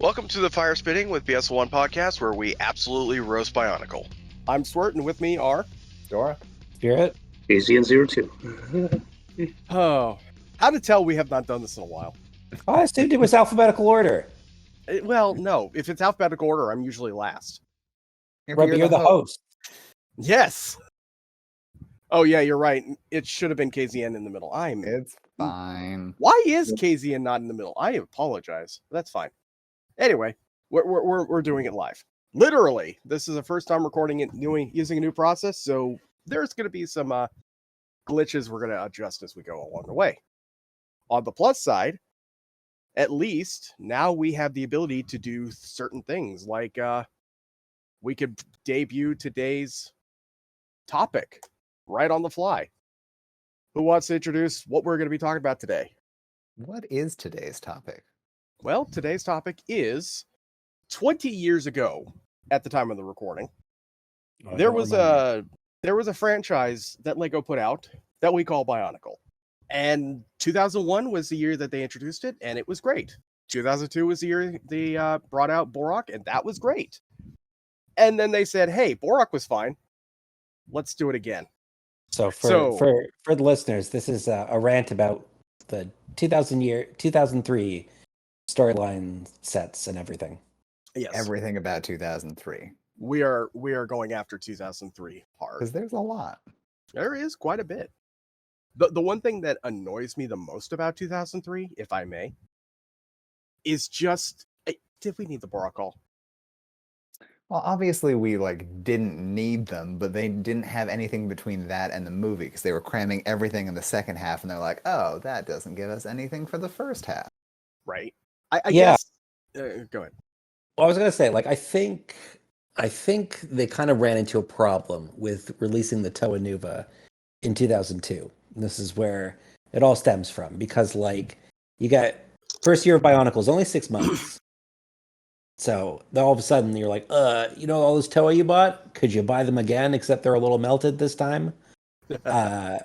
Welcome to the Firespitting with BS01 podcast, where we absolutely roast Bionicle. I'm Swert, and with me are Dorek, Spirit, BS01. Oh, how to tell we have not done this in a while. Oh, I assumed it was alphabetical order. Well, no. If it's alphabetical order, I'm usually last. Right, but you're the host. Yes. Oh yeah, you're right. It should have been KZN in the middle. It's fine. Why is KZN not in the middle? I apologize. That's fine. Anyway, we're doing it live. Literally, this is the first time recording it using a new process, so there's going to be some glitches we're going to adjust as we go along the way. On the plus side, at least now we have the ability to do certain things, like we could debut today's topic right on the fly. Who wants to introduce what we're going to be talking about today? What is today's topic? Well, today's topic is 20 years ago at the time of the recording. There was a franchise that Lego put out that we call Bionicle. And 2001 was the year that they introduced it, and it was great. 2002 was the year they brought out Borak, and that was great. And then they said, hey, Borak was fine. Let's do it again. So for the listeners, this is a rant about the 2003 storyline sets and everything. Yes. Everything about 2003. We are going after 2003 hard. Because there's a lot. There is quite a bit. The one thing that annoys me the most about 2003, if I may, is just, did we need the Borak call? Well, obviously we didn't need them, but they didn't have anything between that and the movie because they were cramming everything in the second half, and they're like, oh, that doesn't give us anything for the first half. Right. I guess. Go ahead. Well, I was gonna say, I think they kind of ran into a problem with releasing the Takanuva in 2002. And this is where it all stems from, because you got first year of Bionicles, only 6 months. So then all of a sudden you're like, all those Toa you bought, could you buy them again? Except they're a little melted this time. And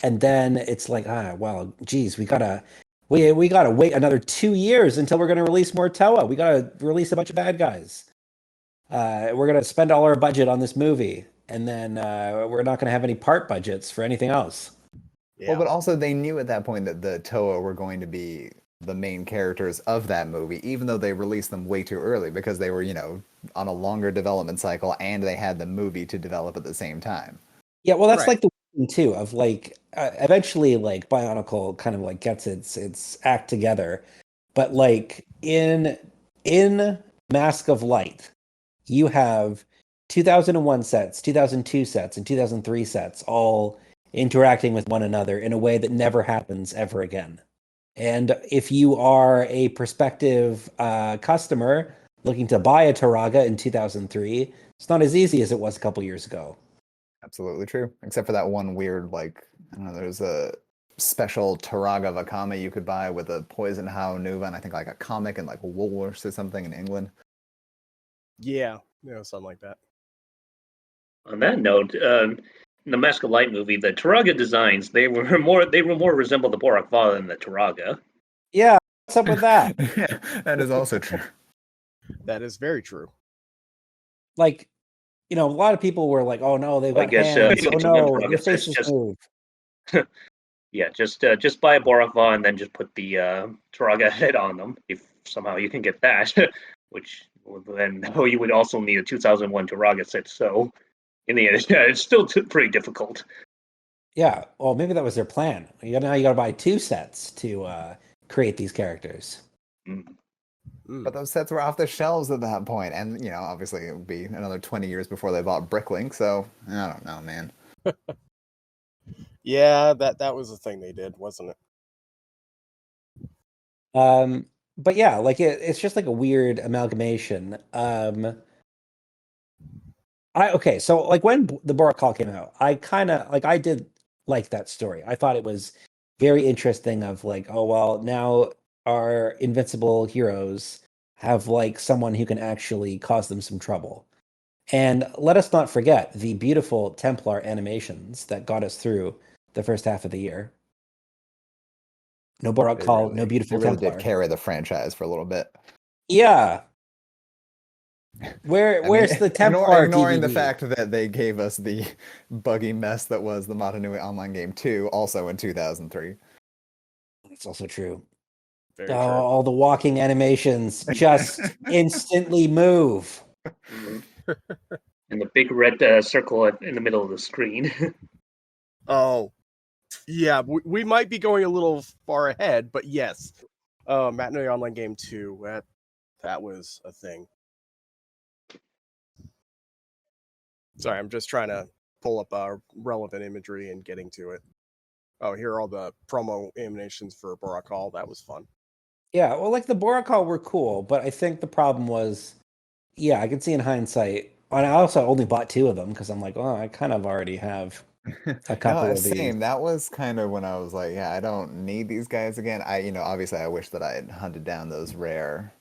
then it's like, well, geez, we gotta wait another 2 years until we're gonna release more Toa. We gotta release a bunch of bad guys. We're gonna spend all our budget on this movie, and then we're not gonna have any part budgets for anything else. Yeah. Well, but also they knew at that point that the Toa were going to be the main characters of that movie, even though they released them way too early because they were, on a longer development cycle, and they had the movie to develop at the same time. Yeah, well, that's Right. the thing too of eventually Bionicle kind of gets its act together, but in Mask of Light, you have 2001 sets, 2002 sets, and 2003 sets all interacting with one another in a way that never happens ever again. And if you are a prospective customer looking to buy a Taraga in 2003, it's not as easy as it was a couple years ago. Absolutely true. Except for that one weird, there's a special Taraga Vakame you could buy with a Poison Nuva, and I think a comic and Woolworths or something in England. Yeah, something like that. On that note, in the Mask of Light movie, the Taraga designs they were more resemble the Borak father than the Taraga. Yeah, what's up with that? That is also true. That is very true. A lot of people were like, "Oh no, they've got hands. Oh no, your faces move." Yeah, just buy a Borak Va and then just put the Taraga head on them if somehow you can get that. Which then you would also need a 2001 Taraga set. So in the end, it's still pretty difficult. Yeah, well, maybe that was their plan. Now you got to buy 2 sets to create these characters. But those sets were off the shelves at that point, and obviously it would be another 20 years before they bought Bricklink. So I don't know, man. Yeah, that was the thing they did, wasn't it? But yeah, it's just a weird amalgamation. So when the Borak Call came out, I kind of I did like that story. I thought it was very interesting. Of oh well, now our invincible heroes have someone who can actually cause them some trouble. And let us not forget the beautiful Templar animations that got us through the first half of the year. No Borak Call, no beautiful They really Templar. did carry the franchise for a little bit. Yeah. Where's the Templar ignoring the DVD? fact that they gave us the buggy mess that was the Metru Nui online game 2, also in 2003. That's also true. Very Oh, true. all the walking animations just instantly move. Mhm. And the big red circle in the middle of the screen. Oh, yeah, we might be going a little far ahead, but yes, Metru Nui Online Game 2, that was a thing. Sorry, I'm just trying to pull up relevant imagery and getting to it. Oh, here are all the promo animations for Borak Hall. That was fun. Yeah, well, like the Borakal were cool, but I think the problem was, yeah, I can see in hindsight. And I also only bought 2 of them because I'm like, oh, I kind of already have a couple No, of these. same. That was kind of when I was like, yeah, I don't need these guys again. Obviously I wish that I had hunted down those rare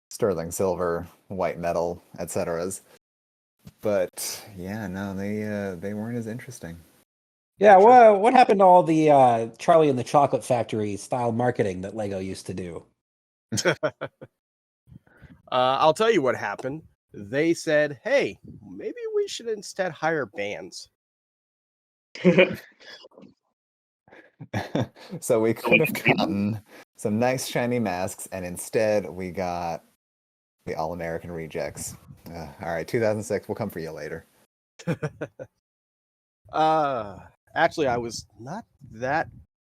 sterling silver, white metal, etc. But yeah, no, they weren't as interesting. Yeah, well, what happened to all the Charlie and the Chocolate Factory style marketing that Lego used to do? I'll tell you what happened. They said, hey, maybe we should instead hire bands. So we could have gotten some nice shiny masks, and instead we got the All-American Rejects. All right, 2006, we'll come for you later. Actually, I was not that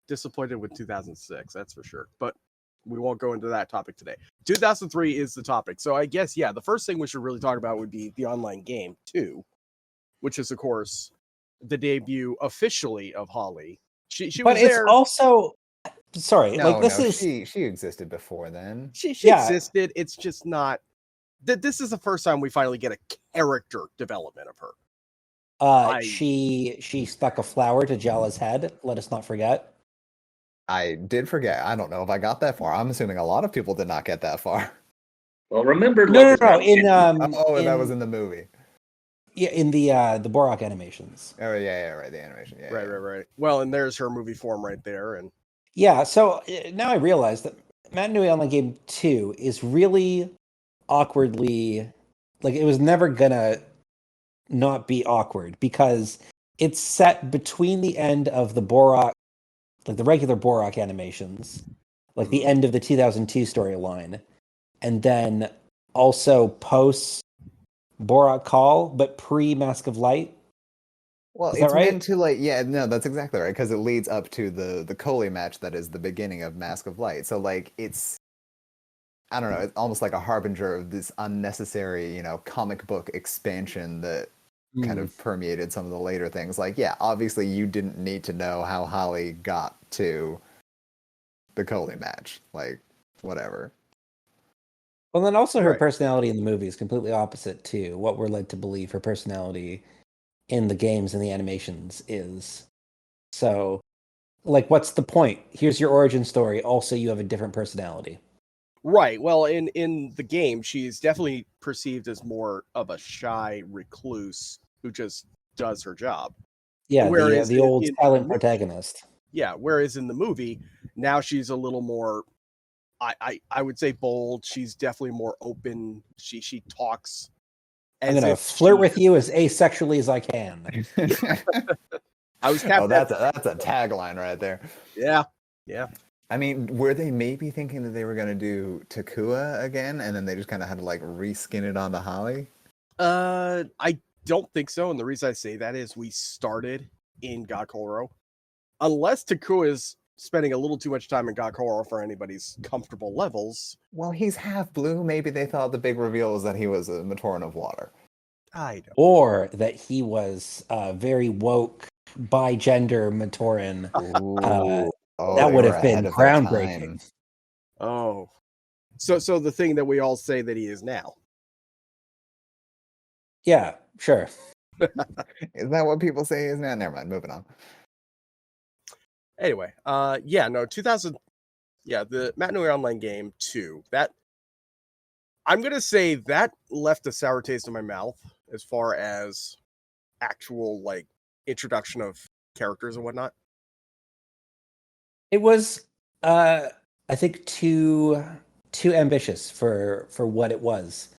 disappointed with 2006, that's for sure. But we won't go into that topic today. 2003 is the topic. So I guess, yeah, the first thing we should really talk about would be the online game 2, which is, of course, the debut officially of Holly. She But was it's there. also, sorry, No, like this no, is she existed before then. She Yeah. existed. It's just not that this is the first time we finally get a character development of her. she stuck a flower to Jala's head. Let us not forget. I did forget. I don't know if I got that far. I'm assuming a lot of people did not get that far. Well, remember, No, love no, is no. not In That was in the movie. yeah, in the Borak animations. Oh yeah, right. The animation. Yeah, yeah. Right. Well, and there's her movie form right there, and Yeah, so now I realize that Metru Nui Online Game 2 is really awkwardly, like it was never gonna not be awkward because it's set between the end of the Borak, like the regular Borak animations, like the end of the 2002 storyline, and then also post Borak Call, but pre Mask of Light. Well, Is that it's right? meant to no, that's exactly right because it leads up to the Coley match that is the beginning of Mask of Light. So it's I don't know, it's almost like a harbinger of this unnecessary, comic book expansion that kind of permeated some of the later things. Like, yeah, obviously you didn't need to know how Holly got to the Coley match. Like, whatever. Well, then also her Right. personality in the movie is completely opposite to what we're led to believe her personality in the games and the animations is. So, like, what's the point? Here's your origin story. Also, you have a different personality. right. Well, in the game, she's definitely perceived as more of a shy recluse who just does her job. Yeah, Whereas the old in silent the movie, protagonist. yeah. Whereas in the movie, now she's a little more. I would say bold. She's definitely more open. She talks. I'm gonna flirt with you as asexually as I can. I was Oh, that's a tagline right there. Yeah. I mean, were they maybe thinking that they were gonna do Takua again, and then they just kind of had to reskin it onto Holly? I don't think so, and the reason I say that is we started in Gakoro. Unless Takua is spending a little too much time in Gakoro for anybody's comfortable levels. Well, he's half blue. Maybe they thought the big reveal was that he was a Matoran of water. I don't. Or that he was very woke, bi-gender Matoran. That would have been groundbreaking. Oh. So the thing that we all say that he is now. Yeah, sure. Is that what people say he is now? Never mind, moving on. Anyway, 2000, the Metru Nui Online game 2, that I'm gonna say that left a sour taste in my mouth as far as actual introduction of characters and whatnot. It was, I think, too too ambitious for what it was.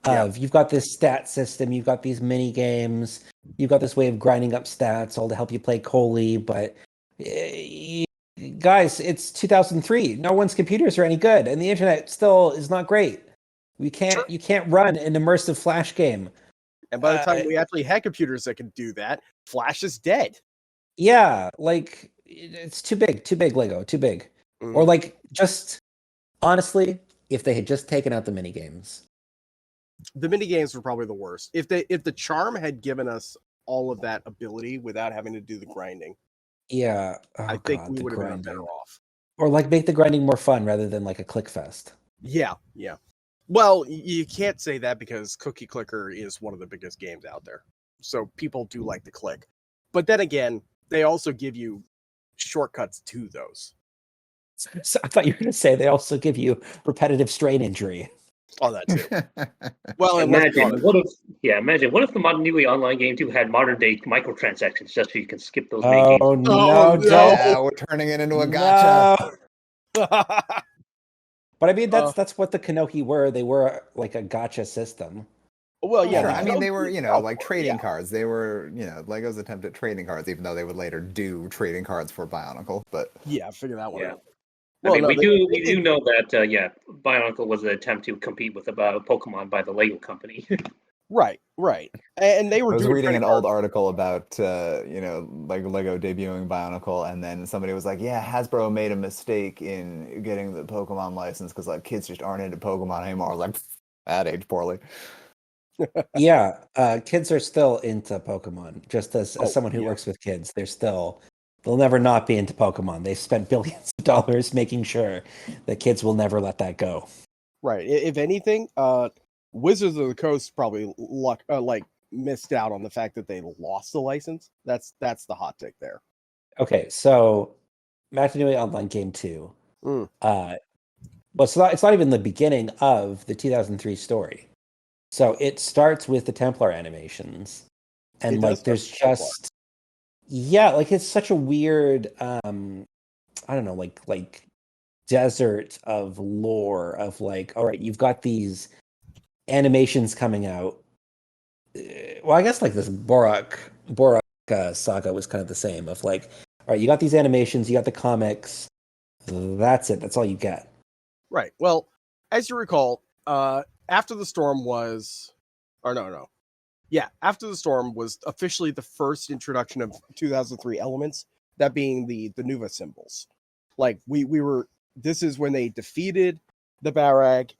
Yeah. You've got this stat system, you've got these mini games, you've got this way of grinding up stats, all to help you play Coley. But guys, it's 2003. No one's computers are any good, and the internet still is not great. You can't run an immersive Flash game. And by the time we actually had computers that could do that, Flash is dead. Yeah, like it's too big, Lego, too big. Mhm. Or like just honestly, if they had just taken out the mini games. The mini games were probably the worst. If the charm had given us all of that ability without having to do the grinding, Yeah, I think we would have been better off. Or like make the grinding more fun rather than like a click fest. Yeah. Well, you can't say that because Cookie Clicker is one of the biggest games out there. So people do like to click. But then again, they also give you shortcuts to those. So I thought you were going to say they also give you repetitive strain injury. Oh, that too. Well, imagine what if the Modern Nui online game too had modern day microtransactions just so you can skip those main games. Oh no, don't. Yeah, we're turning it into a gotcha. No. But I mean, that's what the Kanohi were. They were like a gotcha system. Well, yeah. Sure. I mean, they were, like trading yeah. cards. They were, Lego's attempt at trading cards, even though they would later do trading cards for Bionicle. But Yeah, figure that one Yeah. out. I mean, we do know that Bionicle was an attempt to compete with Pokemon by the Lego company. Right. And they were I was doing reading an credit old cards. article about, like Lego debuting Bionicle, and then somebody was like, yeah, Hasbro made a mistake in getting the Pokemon license because like kids just aren't into Pokemon anymore. I was like, that aged poorly. Yeah, kids are still into Pokemon. Just as someone who works with kids, they'll never not be into Pokemon. They've spent billions of dollars making sure that kids will never let that go. Right. If anything, Wizards of the Coast probably missed out on the fact that they lost the license. That's the hot take there. Okay, so Metru Nui Online Game 2. Mm. But it's not even the beginning of the 2003 story. So it starts with the Templar animations. And like there's just it's such a weird I don't know, like desert of lore of like, all right, you've got these animations coming out. Well, I guess like this Borak saga was kind of the same of like, all right, you got these animations, you got the comics, that's it, that's all you get. Right. Well, as you recall, After the Storm was, After the Storm was officially the first introduction of 2003 elements, that being the Nuva symbols. Like we were, this is when they defeated the Barag,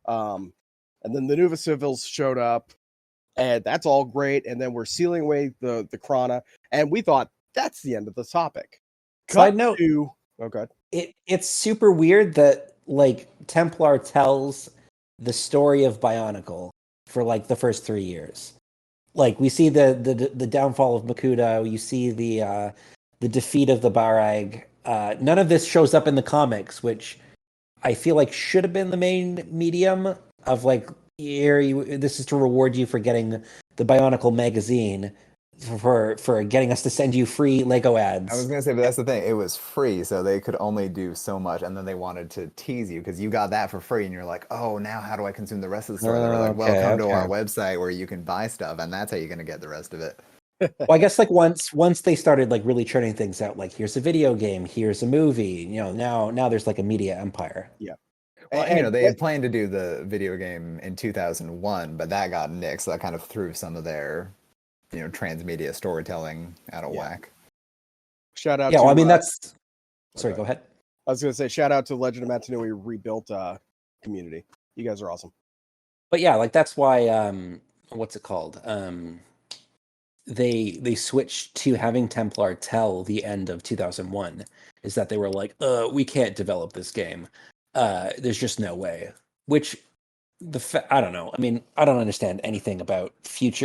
and then the Nuva civils showed up, and that's all great. And then we're sealing away the Krana, and we thought that's the end of the topic. Side note, God. It's super weird that like Templar tells the story of Bionicle for like the first 3 years. Like we see the downfall of Makuta, you see the defeat of the Barag. None of this shows up in the comics, which I feel like should have been the main medium of like, this is to reward you for getting the Bionicle magazine, for getting us to send you free Lego ads. I was gonna say, but that's the thing. It was free, so they could only do so much, and then they wanted to tease you because you got that for free, and you're like, oh, now how do I consume the rest of the story? They were like, well, come to our website where you can buy stuff, and that's how you're gonna get the rest of it. Well, I guess like once they started like really churning things out, like here's a video game, here's a movie, now there's like a media empire. Yeah. Well, they had planned to do the video game in 2001, but that got nixed, so that kind of threw some of their transmedia storytelling out of whack. Shout out. Yeah, to, well, I mean that's. Sorry, go ahead. I was going to say shout out to Legend of Metru Nui rebuilt community. You guys are awesome. But yeah, like that's why what's it called? They switched to having Templar tell the end of 2001. Is that they were like, we can't develop this game. There's just no way. Which I don't know. I mean, I don't understand anything about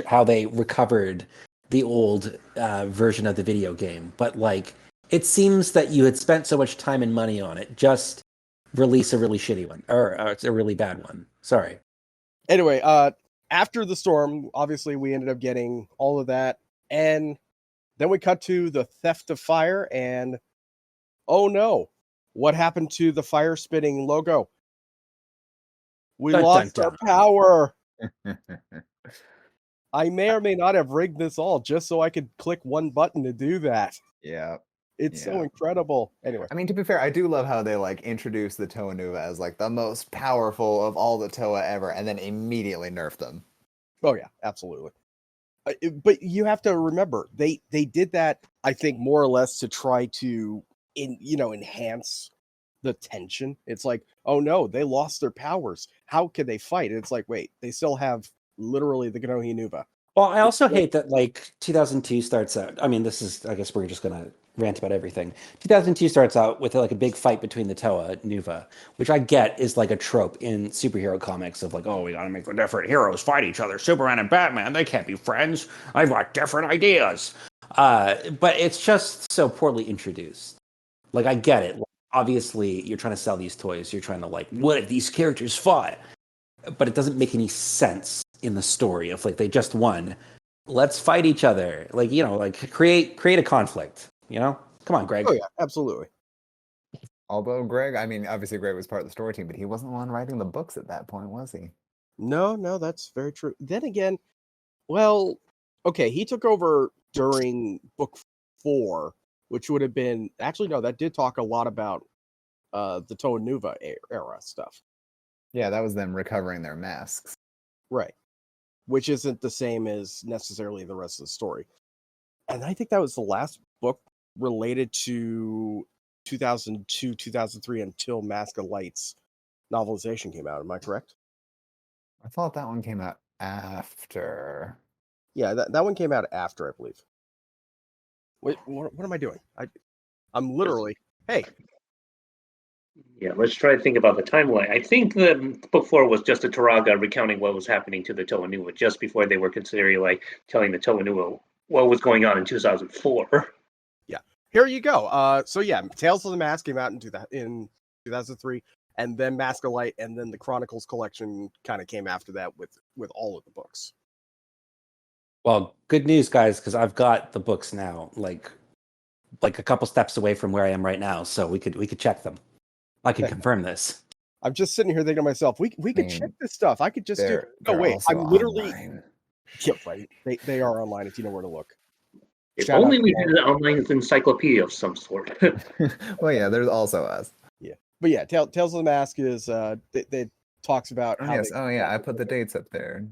how they recovered the old version of the video game. But like, it seems that you had spent so much time and money on it. Just release a really shitty one, or it's a really bad one. Sorry. Anyway, after the storm, obviously we ended up getting all of that, and then we cut to the theft of fire, and oh no, what happened to the Firespitting logo? We Dun, lost dun, our dun. power. I may or may not have rigged this all just so I could click one button to do that. Yeah. It's so Yeah. incredible. Anyway, I mean, to be fair, I do love how they like introduce the Takanuva as like the most powerful of all the Toa ever, and then immediately nerf them. oh yeah, absolutely. But you have to remember they did that, I think, more or less to try to enhance the tension. It's like, oh no, they lost their powers. How can they fight? It's like, wait, they still have literally the Ganohi Nuva. Well, I also hate that like 2002 starts out. I mean, this is, I guess we're just gonna rant about everything. 2002 starts out with like a big fight between the Toa Nuva, which I get is like a trope in superhero comics of like, oh, we gotta make the different heroes fight each other. Superman and Batman, they can't be friends. I've got different ideas. But it's just so poorly introduced. Like, I get it. Like, obviously, you're trying to sell these toys. You're trying to like, what if these characters fought? But it doesn't make any sense in the story of like they just won. Let's fight each other. Like, like create a conflict, Come on, Greg. Oh yeah, absolutely. Although Greg, I mean, obviously Greg was part of the story team, but he wasn't the one writing the books at that point, was he? No, that's very true. Then again, well, okay, he took over during book 4, which would have been actually no, that did talk a lot about the Toa Nuva era stuff. Yeah, that was them recovering their masks. Right. Which isn't the same as necessarily the rest of the story. And I think that was the last book related to 2002, 2003 until Mask of Light's novelization came out. Am I correct? I thought that one came out after. Yeah, that one came out after, I believe. Wait, what am I doing? I'm literally, hey. Yeah, let's try to think about the timeline. I think the book 4 was just a Turaga recounting what was happening to the Takanuva just before they were considering like telling the Takanuva what was going on in 2004. Yeah, here you go. So yeah, Tales of the Mask came out in 2003, and then Mask of Light, and then the Chronicles collection kind of came after that with all of the books. Well, good news, guys, because I've got the books now, like a couple steps away from where I am right now, so we could check them. I can confirm this. I'm just sitting here thinking to myself, we could check this stuff. I could just do. Oh wait, I'm literally. Online. Yeah, right. They are online if you know where to look. If only we had an online encyclopedia of some sort. Well, yeah, there's also us. Yeah, but yeah, Tales of the Mask is they talks about oh, how. Yes. Oh yeah, I put the dates up there.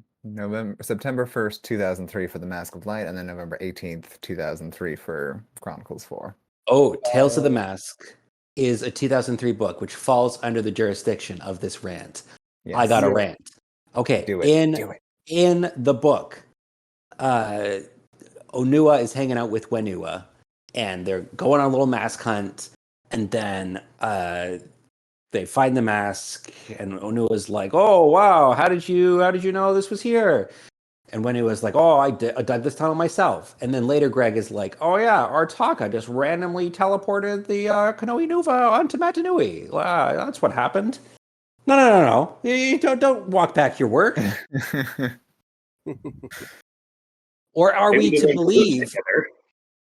September 1st, 2003 for the Mask of Light, and then November 18th, 2003 for Chronicles 4. Oh, Tales of the Mask is a 2003 book, which falls under the jurisdiction of this rant. Yes. I got a rant. Okay, Do it. In the book, Onua is hanging out with Wenua, and they're going on a little mask hunt, and then they find the mask, and Onua's like, "Oh wow, how did you know this was here?" And Wenua's like, "Oh, I dug this tunnel myself." And then later, Greg is like, "Oh yeah, Artaka just randomly teleported the Kanohi Nuva onto Metru Nui. That's what happened." No. You don't walk back your work. Or are we to believe?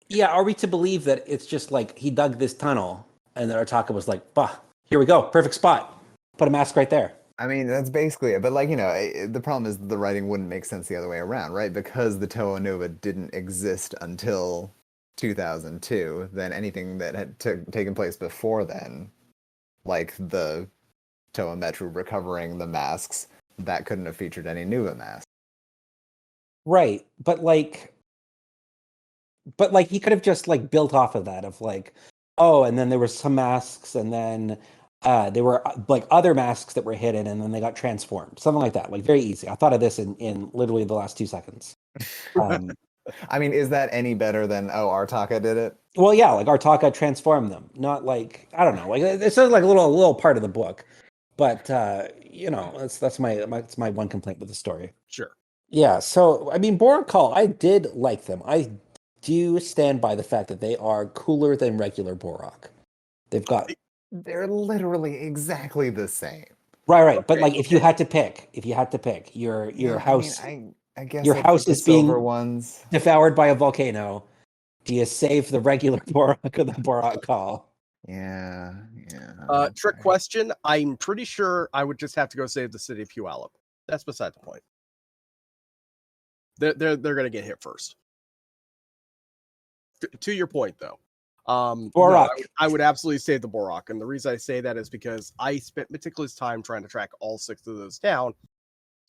Yeah, are we to believe that it's just like he dug this tunnel, and then Artaka was like, "Bah, here we go, perfect spot. Put a mask right there." I mean, that's basically it. But, like, the problem is the writing wouldn't make sense the other way around, right? Because the Toa Nuva didn't exist until 2002, then anything that had taken place before then, like the Toa Metru recovering the masks, that couldn't have featured any Nuva masks. Right. But he could have just, like, built off of that, of, like, oh, and then there were some masks, and then there were like other masks that were hidden, and then they got transformed. Something like that. Like, very easy. I thought of this in literally the last 2 seconds. I mean, is that any better than Artaka did it? Well, yeah, like Artaka transformed them. Not like, I don't know. Like, it's just like a little part of the book. But that's my one complaint with the story. Sure. Yeah. So I mean, Borakal, I did like them. I do stand by the fact that they are cooler than regular Borak. They're literally exactly the same. Right. Okay, but like, if you had to pick, your house, I guess your house is being ones devoured by a volcano. Do you save the regular Borak or the Borakal? Yeah. Yeah. Trick question. I'm pretty sure I would just have to go save the city of Puyallup. That's beside the point. They're going to get hit first. To your point, though. Borak. No, I would absolutely save the Borak. And the reason I say that is because I spent meticulous time trying to track all 6 of those down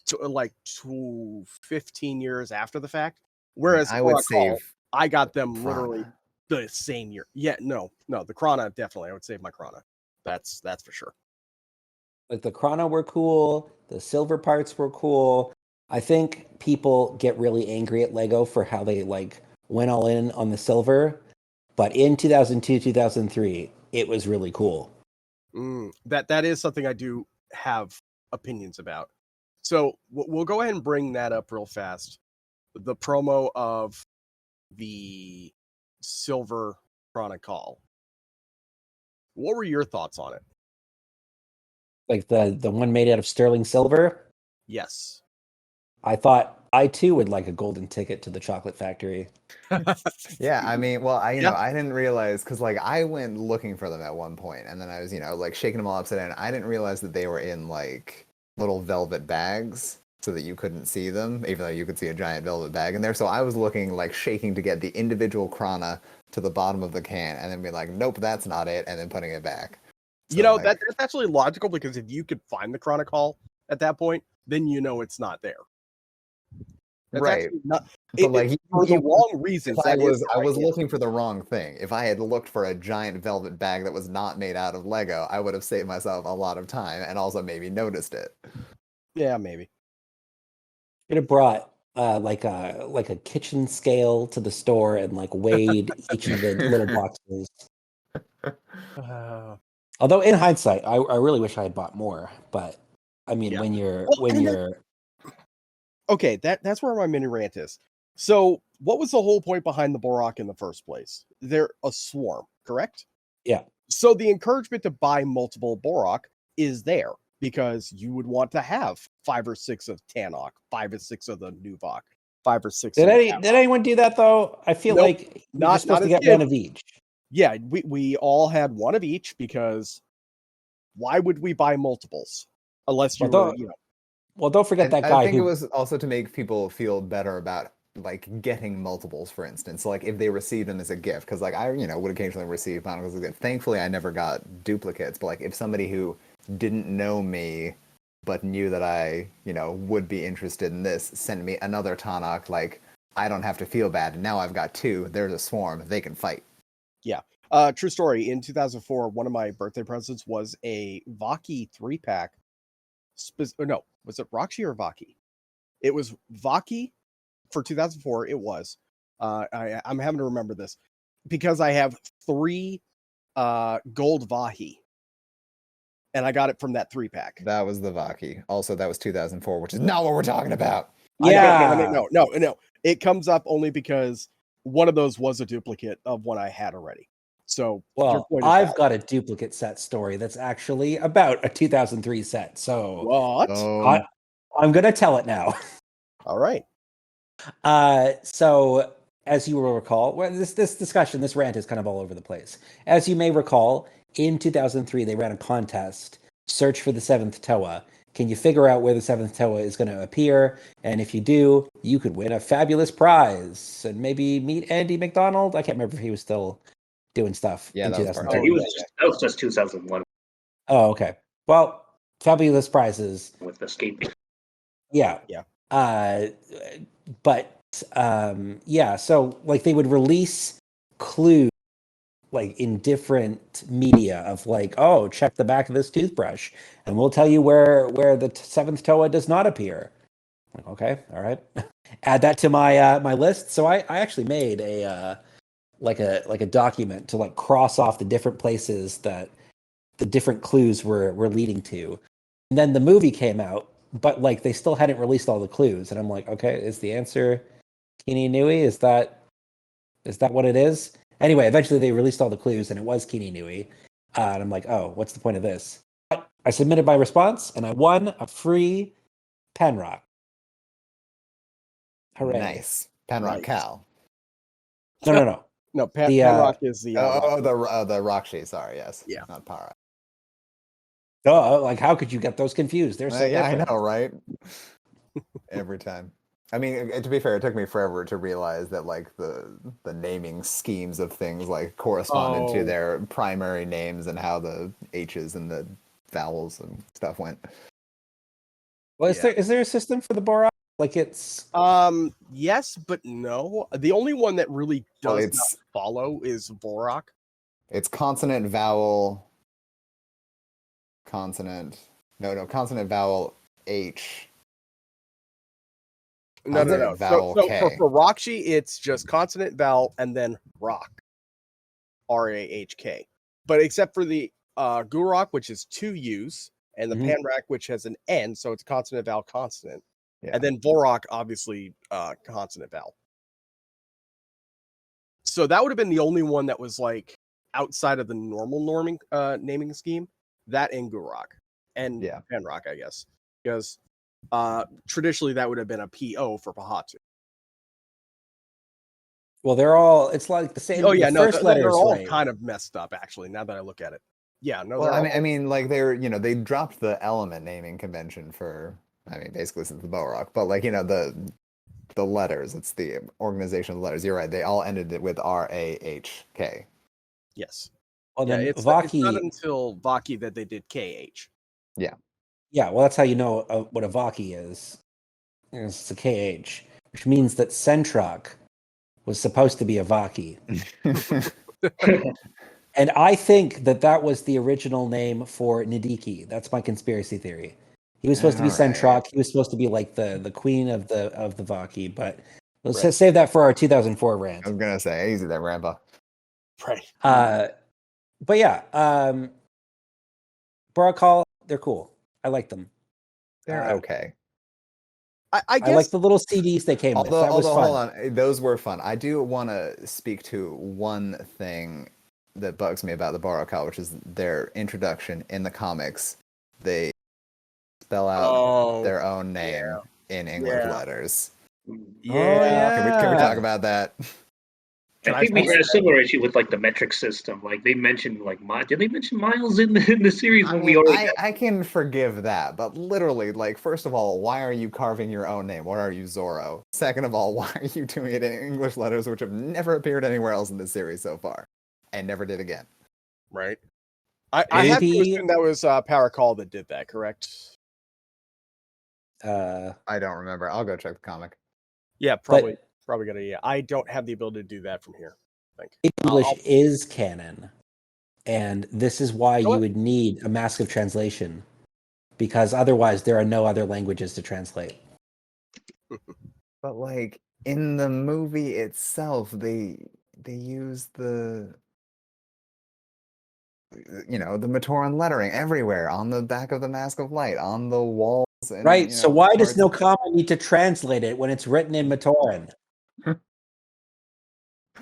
to 15 years after the fact. Whereas I would save. I got them Krana. literally the same year. Yeah, no, the Krana, definitely. I would save my Krana. That's for sure. Like the Chrono were cool, the silver parts were cool. I think people get really angry at Lego for how they like went all in on the silver, but in 2002, 2003, it was really cool. That is something I do have opinions about. So we'll go ahead and bring that up real fast. The promo of the Silver Chronicle. What were your thoughts on it? Like the one made out of sterling silver. Yes. I thought I too would like a golden ticket to the chocolate factory. Yeah, I mean, well, I didn't realize because like I went looking for them at one point, and then I was like shaking them all upside down. I didn't realize that they were in like little velvet bags so that you couldn't see them, even though you could see a giant velvet bag in there. So I was looking like shaking to get the individual Krana to the bottom of the can, and then be like, nope, that's not it, and then putting it back. So, that's actually logical because if you could find the Chronicle at that point, then it's not there. That's right. Not, but like for the wrong reasons. I was looking for the wrong thing. If I had looked for a giant velvet bag that was not made out of Lego, I would have saved myself a lot of time and also maybe noticed it. Yeah, maybe. Could have brought like a kitchen scale to the store and like weighed each of the little boxes. Although in hindsight, I really wish I had bought more. But I mean, when you're okay, that's where my mini rant is. So, what was the whole point behind the Borak in the first place? They're a swarm, correct? Yeah. So the encouragement to buy multiple Borak is there because you would want to have 5 or 6 of Tanok, 5 or 6 of the Nuvok, 5 or 6. Did anyone do that though? I feel like you're supposed to get one of each. Yeah, we all had one of each because why would we buy multiples unless you were, Well, don't forget that guy. I think it was also to make people feel better about like getting multiples, for instance. Like if they received them as a gift, because like I, would occasionally receive Bionicles as a gift. Thankfully, I never got duplicates. But like if somebody who didn't know me but knew that I, would be interested in this, sent me another Tanakh, like I don't have to feel bad. Now I've got 2. There's a swarm. They can fight. Yeah. True story. In 2004, one of my birthday presents was a Vaki 3-pack. No, was it Roxy or Vaki? It was Vaki for 2004. It was. I'm having to remember this because I have 3 gold Vahi. And I got it from that 3-pack. That was the Vaki. Also, that was 2004, which is not what we're talking about. Yeah. No. It comes up only because one of those was a duplicate of one I had already. So, well, I've got a duplicate set story that's actually about a 2003 set. So, what? I'm going to tell it now. All right. So, as you will recall, this discussion, this rant is kind of all over the place. As you may recall, in 2003, they ran a contest, Search for the 7th Toa. Can you figure out where the 7th Toa is going to appear? And if you do, you could win a fabulous prize and maybe meet Andy McDonald. I can't remember if he was still doing stuff in 2003. That was just 2001. Oh, okay. Well, fabulous prizes. With escaping. Yeah. But so like they would release clues like in different media of like, oh, check the back of this toothbrush and we'll tell you where the 7th Toa does not appear. Like, okay, all right. Add that to my my list. So I actually made a like a document to like cross off the different places that the different clues were leading to. And then the movie came out, but like they still hadn't released all the clues. And I'm like, okay, is the answer Kini Nui? Is that what it is? Anyway, eventually they released all the clues and it was Kini Nui. And I'm like, oh, what's the point of this? But I submitted my response and I won a free Penrock. Hooray. Nice. Penrock Cal. No. No, Penrock is the... the Rockshi, sorry, yes. Yeah. Not Para. Like how could you get those confused? They're so Yeah, I different. know, right? Every time. I mean, to be fair, it took me forever to realize that like the naming schemes of things like corresponded to Oh. their primary names and how the H's and the vowels and stuff went. Well, Yeah. is there a system for the Borak? Like it's Yes, but no. The only one that really Well, does it's- not follow is Vorak. It's consonant, vowel, consonant. No, consonant, vowel, H. No. Consonant, vowel, So K. for Rakshi, it's just consonant, vowel, and then rock. RAHK. But except for the Gurak, which is 2 U's, and the Mhm. Panrak, which has an N, so it's consonant, vowel, consonant. Yeah. And then Vorak, obviously, consonant, vowel. So that would have been the only one that was like outside of the normal naming scheme. That and Gurak and Yeah. Panrak, I guess, because traditionally that would have been a PO for Pahatu. well, they're all. It's like the same. Oh yeah, the no, first they're letters, all right? kind of messed up actually. Now that I look at it, yeah, no. Well, they're I mean, like they dropped the element naming convention for, basically since the Borak, but like, the letters, it's the organization of the letters. You're right. They all ended it with RAHK. yes. Well, Yeah, then it's Vaki. not until Vaki that they did KH. Yeah, well, that's how you know what a Vaki is. It's a KH, which means that Centrock was supposed to be a Vaki. And I think that was the original name for Nidiki. That's my conspiracy theory. He was supposed to be All right. Centrock. He was supposed to be like the queen of the Vaki, but let's Right. save that for our 2004 rant. I was gonna say easy there, Rambo. Right. But yeah, Borakal, they're cool. I like them. They're okay. I I guess like the little CDs they came with. That was fun. Hold on, those were fun. I do want to speak to one thing that bugs me about the Borakal, which is their introduction in the comics. They spell out their own name in English letters. yeah. Can we talk about that? I think we had a similar issue with like the metric system. Like they mentioned like did they mention miles in the series when we already I can forgive that, but literally, like, first of all, why are you carving your own name? Why are you Zorro? Second of all, why are you doing it in English letters, which have never appeared anywhere else in this series so far, and never did again? Right. I have to assume that was Paracall that did that, correct? I don't remember. I'll go check the comic. Yeah, probably gonna. Yeah, I don't have the ability to do that from here. I think English is canon, and this is why you would need a massive translation, because otherwise there are no other languages to translate. But like in the movie itself, they use the the Matoran lettering everywhere on the back of the Mask of Light, on the walls. And, right. So why does parts- Nokama need to translate it when it's written in Matoran?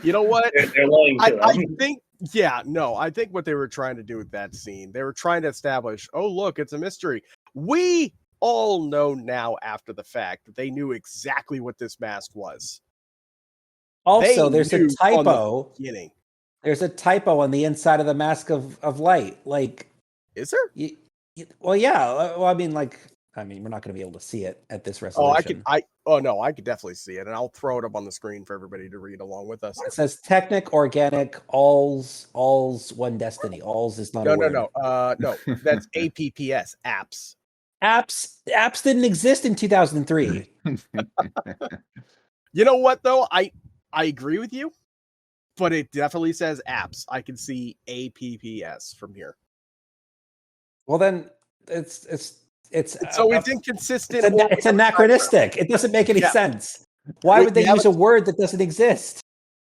you know what? they're lying to them. I think. Yeah, no, I think what they were trying to do with that scene, they were trying to establish, oh, look, it's a mystery. We all know now after the fact that they knew exactly what this mask was. Also, there's a typo. There's a typo on the inside of the Mask of Light. Like, is there? Well, yeah. Well, I mean, we're not going to be able to see it at this resolution. I could definitely see it, and I'll throw it up on the screen for everybody to read along with us. It says Technic, Organic, All's One Destiny. All's is not a word. No. That's APPS, apps. Apps didn't exist in 2003. You know what, though? I agree with you, but it definitely says apps. I can see APPS from here. Well, then it's so it's inconsistent. It's anachronistic. It doesn't make any sense. Why would they use a word that doesn't exist?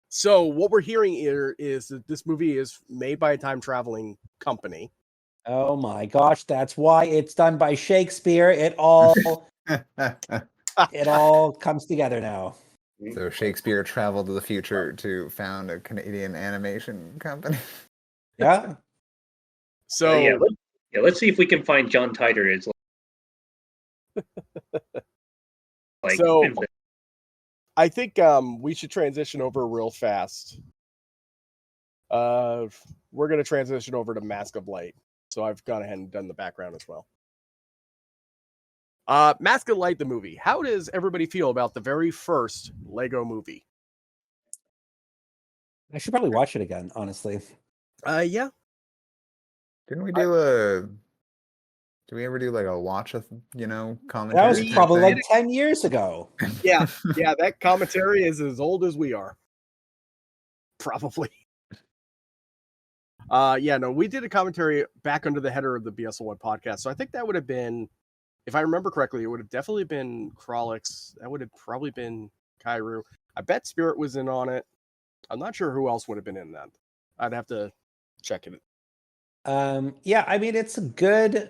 So what we're hearing here is that this movie is made by a time traveling company. Oh my gosh, that's why it's done by Shakespeare. It all comes together now. So Shakespeare traveled to the future to found a Canadian animation company. Yeah. So let's see if we can find John Titor is like. So I think we should transition over real fast. We're gonna transition over to Mask of Light. So I've gone ahead and done the background as well. Mask of Light, the movie. How does everybody feel about the very first Lego movie? I should probably watch it again, honestly. Yeah. Didn't we do Did we ever do like a watch a commentary? That was We probably did like 10 years ago. Yeah, that commentary is as old as we are. Probably. We did a commentary back under the header of the BS01 podcast. So I think that would have been, if I remember correctly, it would have definitely been Krolix. That would have probably been Kairu. I bet Spirit was in on it. I'm not sure who else would have been in that. I'd have to check it. Yeah, I mean, it's a good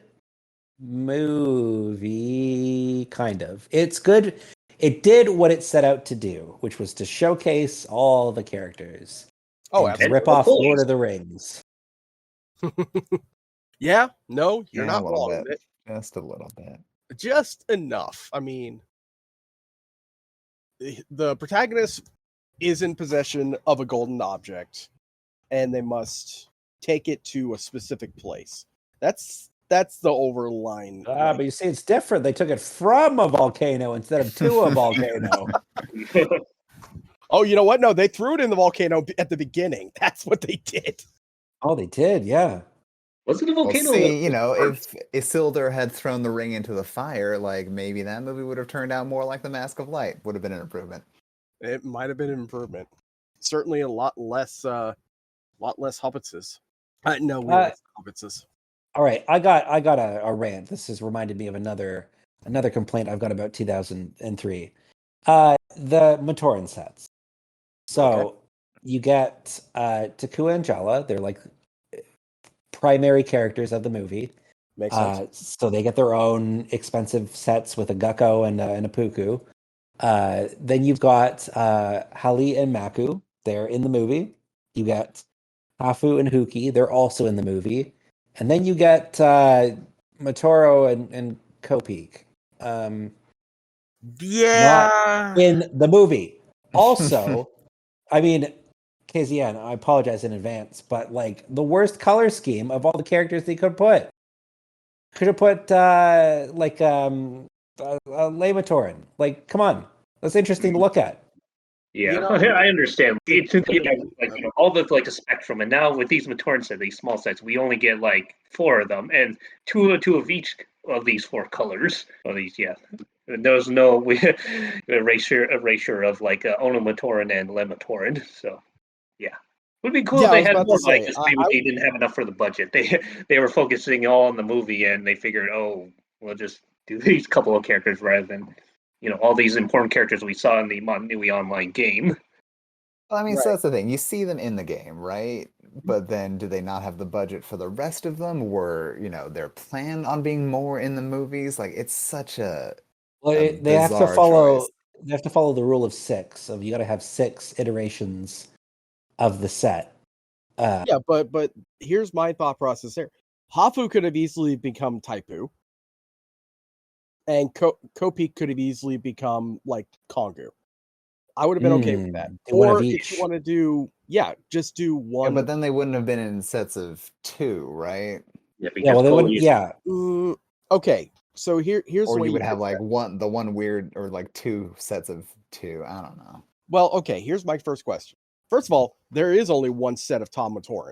movie, kind of. It's good. It did what it set out to do, which was to showcase all the characters. Oh, and to absolutely. rip off Lord of the Rings. Yeah, no, you're Yeah, not a little wrong. bit. Just a little bit. Just enough. I mean, the protagonist is in possession of a golden object, and they must take it to a specific place. That's the overline. But you see, it's different. They took it from a volcano instead of to a volcano. Oh, you know what? No, they threw it in the volcano at the beginning. That's what they did. Oh, they did, yeah. Was it a Well, volcano? see, if Isildur had thrown the ring into the fire, like maybe that movie would have turned out more like The Mask of Light. Would have been an improvement. It might have been an improvement. Certainly a lot less hobbitses. No, we less hobbitses. All right, I got a rant. This has reminded me of another complaint I've got about 2003. The Matoran sets. So you get Takua and Jala. They're like primary characters of the movie. Makes sense. So they get their own expensive sets with a Gecko and a Puku. Then you've got Hali and Maku. They're in the movie. You get Hafu and Huki. They're also in the movie. And then you get Matoro and Kopik. Yeah. Not in the movie. Also, I mean, KZN, I apologize in advance, but like the worst color scheme of all the characters they could put. Could have put Lamatoran. Like, come on. That's interesting to look at. Yeah, I understand. It's all the the spectrum, and now with these Matoran sets, these small sets, we only get like 4 of them, and two of each of these 4 colors. Of these, yeah. And there's no erasure of like Onomatoran and Lematoran. So, yeah. It would be cool if they had more like this. Maybe they didn't have enough for the budget. They were focusing all on the movie, and they figured, oh, we'll just do these couple of characters rather than all these important characters we saw in the Nui online game. Well, I mean, so that's the thing. You see them in the game, right? But then do they not have the budget for the rest of them? Were, they're planned on being more in the movies? Like, it's such a they have to follow choice. They have to follow the rule of 6 of you got to have 6 iterations of the set. Yeah, but here's my thought process there. Hafu could have easily become Taipu. And Kopik could have easily become like Kongu. I would have been okay with that. Or if you want to do, just do one. Yeah, but then they wouldn't have been in sets of 2, right? Yeah, well, they wouldn't. Yeah. Okay, so here's or the way you would have like the one weird or like 2 sets of 2. I don't know. Well, okay. Here's my first question. First of all, there is only one set of Tom Matoran.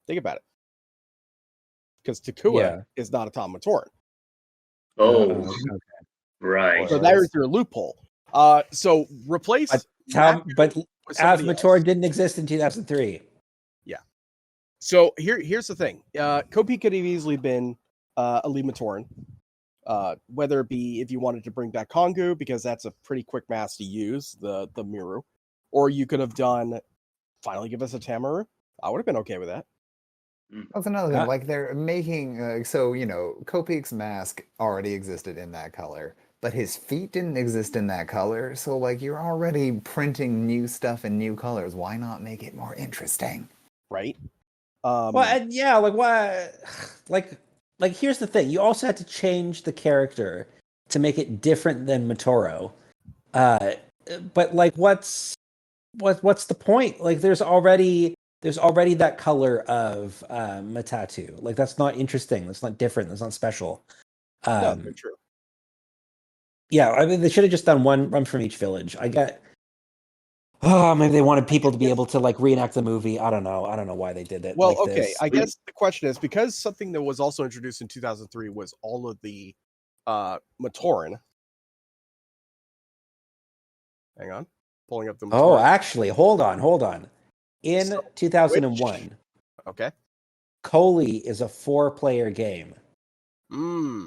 Think about it, because Takua is not a Tom Matoran. Oh, okay. Right. So there's your loophole. So replace but Av Matoran didn't exist in 2003. Yeah. So here's the thing. Kopik could have easily been a Lee Matoran. Whether it be if you wanted to bring back Kongu, because that's a pretty quick mass to use, the Miru, or you could have done finally give us a Tamaru. I would have been okay with that. That's another thing. Like they're making Kopik's mask already existed in that color, but his feet didn't exist in that color. So like you're already printing new stuff in new colors. Why not make it more interesting? Right. Like here's the thing. You also had to change the character to make it different than Matoro. But like what's the point? Like there's already there's already that color of Metatu. Like that's not interesting. That's not different. That's not special. No, they're true. Yeah, I mean they should have just done one from each village. I get. Oh, maybe they wanted people to be able to like reenact the movie. I don't know. I don't know why they did it. Well, like okay. this. I guess the question is because something that was also introduced in 2003 was all of the Matoran. Hang on, pulling up the. Matoran. Oh, actually, hold on. In 2001, okay, Coley is a 4-player game.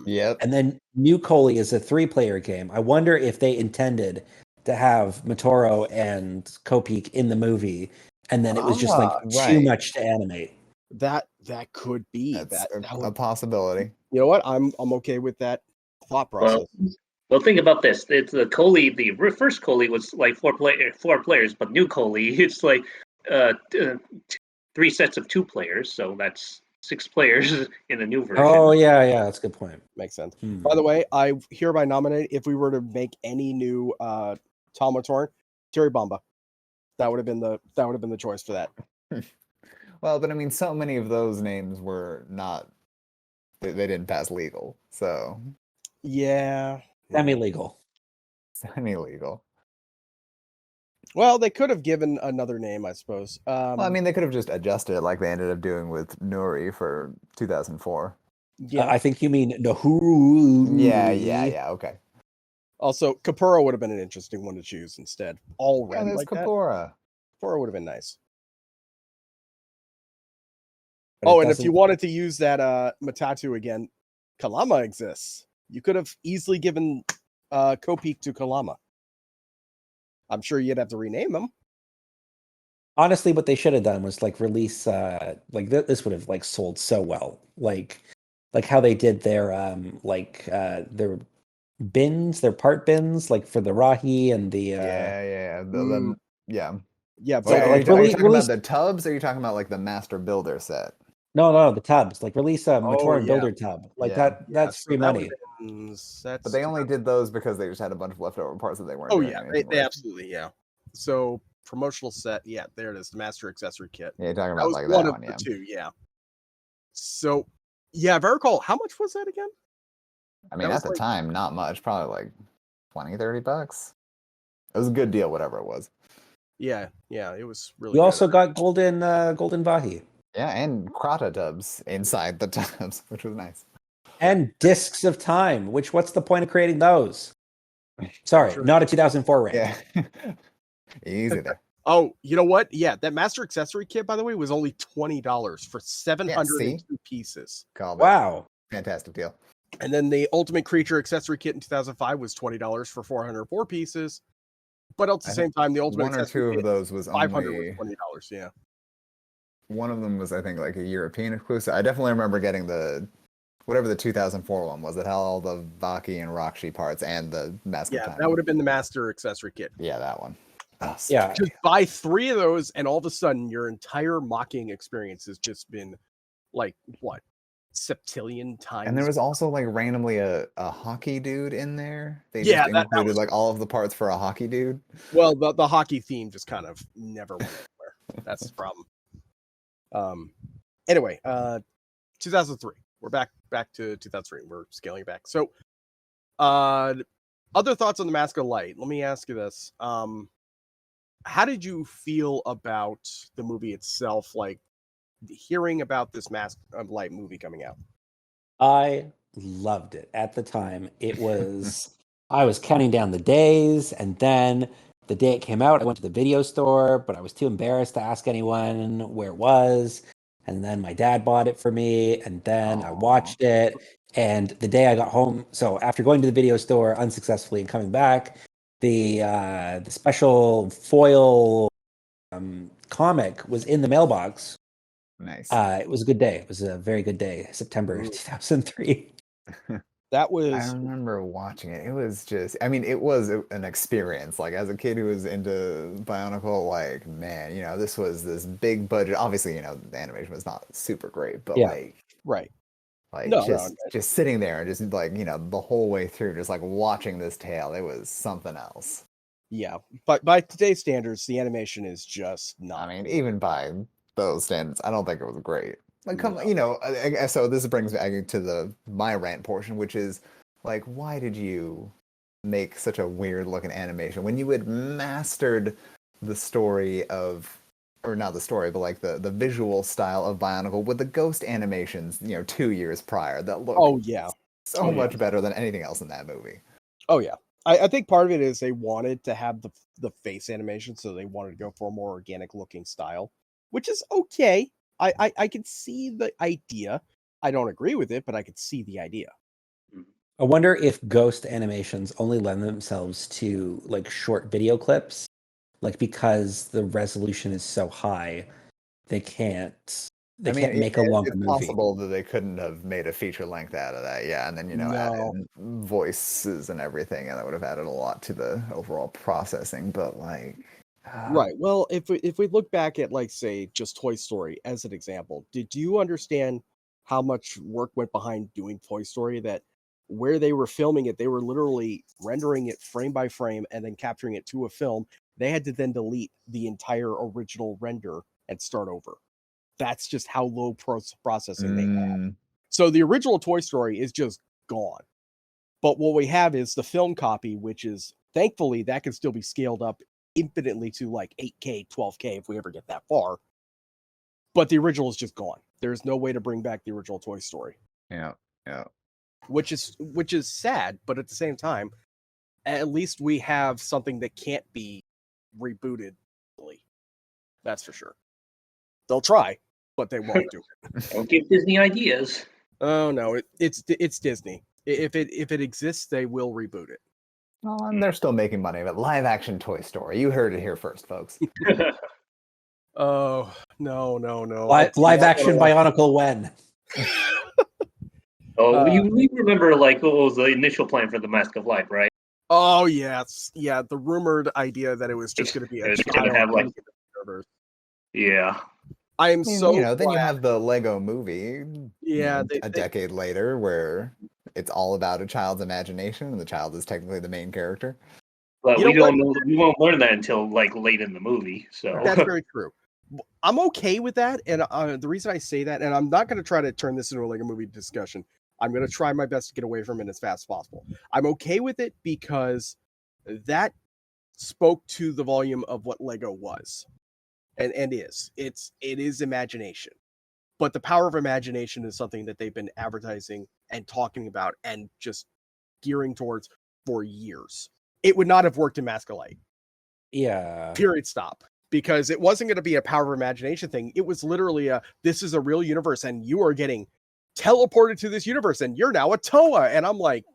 Yep. And then New Coley is a 3-player game. I wonder if they intended to have Matoro and Kopik in the movie, and then it was just like too much to animate. That could be That's that a possibility. You know what? I'm okay with that thought process. Well, think about this. It's the Coley. The first Coley was like 4 players, but New Coley it's like 3 sets of 2 players. So that's 6 players in the new version. Oh yeah, that's a good point. Makes sense. By the way, I hereby nominate if we were to make any new Talmatoran, Terry Bomba. That would have been the choice for that. Well, but I mean, so many of those names were not. They didn't pass legal, so. Yeah. Semi-legal. Semi-legal. Well, they could have given another name, I suppose. Well, I mean, they could have just adjusted it like they ended up doing with Nuri for 2004. Yeah, I think you mean Nahuru. Yeah. Okay. Also, Kapura would have been an interesting one to choose instead. All red there's like Kapura. that. Kapura would have been nice. But and if you wanted to use that Matatu again, Kalama exists. You could have easily given Kopik to Kalama. I'm sure you'd have to rename him. Honestly, what they should have done was like release like this would have like sold so well. Like how they did their their bins, their part bins, like for the Rahi and the Yeah. Yeah, Wait, but are you talking about the tubs, or are you talking about like the Master Builder set? No, the tubs. Like release a Matoran Builder tub. Like that's free money. But they only did those because they just had a bunch of leftover parts that they weren't. Oh doing yeah, anything they with. absolutely So promotional set, there it is, the Master Accessory Kit. Yeah, you're talking about like one that of one, the yeah. 2, yeah. So if I recall, how much was that again? I mean, at the time, not much. Probably like $20-$30. It was a good deal, whatever it was. Yeah, it was really. You also got golden Vahi. Yeah, and Krata tubs inside the tubs, which was nice. And discs of time. What's the point of creating those? Sorry, not a 2004 rant. Yeah, easy there. Oh, you know what? Yeah, that Master Accessory Kit, by the way, was only $20 for 702 pieces. Wow, fantastic deal. And then the Ultimate Creature Accessory Kit in 2005 was $20 for 404 pieces. But at the same time, the Ultimate one or two of those was $500 only $20. Yeah. One of them was, I think, like a European exclusive. I definitely remember getting whatever the 2004 one was. That had all the Vaki and Rakshi parts and the Mask of Time. Yeah, that would have been the Master Accessory Kit. Yeah, that one. Oh, yeah. Just buy 3 of those, and all of a sudden, your entire mocking experience has just been like what? Septillion times. And there was also like randomly a hockey dude in there. They just included that was... like all of the parts for a hockey dude. Well, the hockey theme just kind of never went anywhere. That's the problem. Anyway, 2003. We're back to 2003. We're scaling back. So, other thoughts on the Mask of Light? Let me ask you this. How did you feel about the movie itself? Like hearing about this Mask of Light movie coming out? I loved it at the time. It was I was counting down the days, and then the day it came out, I went to the video store, but I was too embarrassed to ask anyone where it was. And then my dad bought it for me, and then I watched it. And the day I got home, so after going to the video store unsuccessfully and coming back, the special foil comic was in the mailbox. Nice. It was a good day. It was a very good day. September 2003. That was. I remember watching it. It was just. I mean, it was an experience. Like as a kid who was into Bionicle, like man, this was this big budget. Obviously, the animation was not super great, but right. Like just sitting there and just like the whole way through, just like watching this tale, it was something else. Yeah, but by today's standards, the animation is just not. I mean, even by those standards, I don't think it was great. Like, come, No. so this brings me to my rant portion, which is like, why did you make such a weird looking animation when you had mastered the story of, or not the story, but like the visual style of Bionicle with the ghost animations, 2 years prior that look Oh yeah. so much better than anything else in that movie. Oh yeah. I think part of it is they wanted to have the face animation, so they wanted to go for a more organic looking style, which is okay. I can see the idea. I don't agree with it, but I could see the idea. I wonder if ghost animations only lend themselves to like short video clips, like because the resolution is so high, they can't make a longer it's movie. possible that they couldn't have made a feature length out of that, yeah, and then No. add in voices and everything, and that would have added a lot to the overall processing. But like, Right. Well, if we look back at, like, say, just Toy Story as an example, did you understand how much work went behind doing Toy Story? That where they were filming it, they were literally rendering it frame by frame and then capturing it to a film. They had to then delete the entire original render and start over. That's just how low processing they had. So the original Toy Story is just gone. But what we have is the film copy, which is, thankfully, that can still be scaled up infinitely to like 8K, 12K if we ever get that far. But the original is just gone. There's no way to bring back the original Toy Story. yeah. Which is sad, but at the same time, at least we have something that can't be rebooted. That's for sure. They'll try, but they won't do it. Don't give Disney ideas. Oh no, it's Disney. If it exists, they will reboot it. Well, and they're still making money, but live action Toy Story. You heard it here first, folks. Oh no. Live action Bionicle when? You remember, like, what was the initial plan for the Mask of Life, right? Oh yes, yeah. The rumored idea that it was just going to be a It's child gonna have, like, universe. Yeah. I am so then you glad. have the Lego movie. Yeah, a decade later, where it's all about a child's imagination, and the child is technically the main character. But You we know don't know. We won't learn that until like late in the movie. So That's very true. I'm okay with that, and the reason I say that, and I'm not going to try to turn this into a Lego movie discussion. I'm going to try my best to get away from it as fast as possible. I'm okay with it because that spoke to the volume of what Lego was, and is. It is imagination, but the power of imagination is something that they've been advertising and talking about and just gearing towards for years. It would not have worked in Mask of Light. Yeah. Period. Stop. Because it wasn't going to be a power of imagination thing. It was literally this is a real universe and you are getting teleported to this universe and you're now a Toa. And I'm like,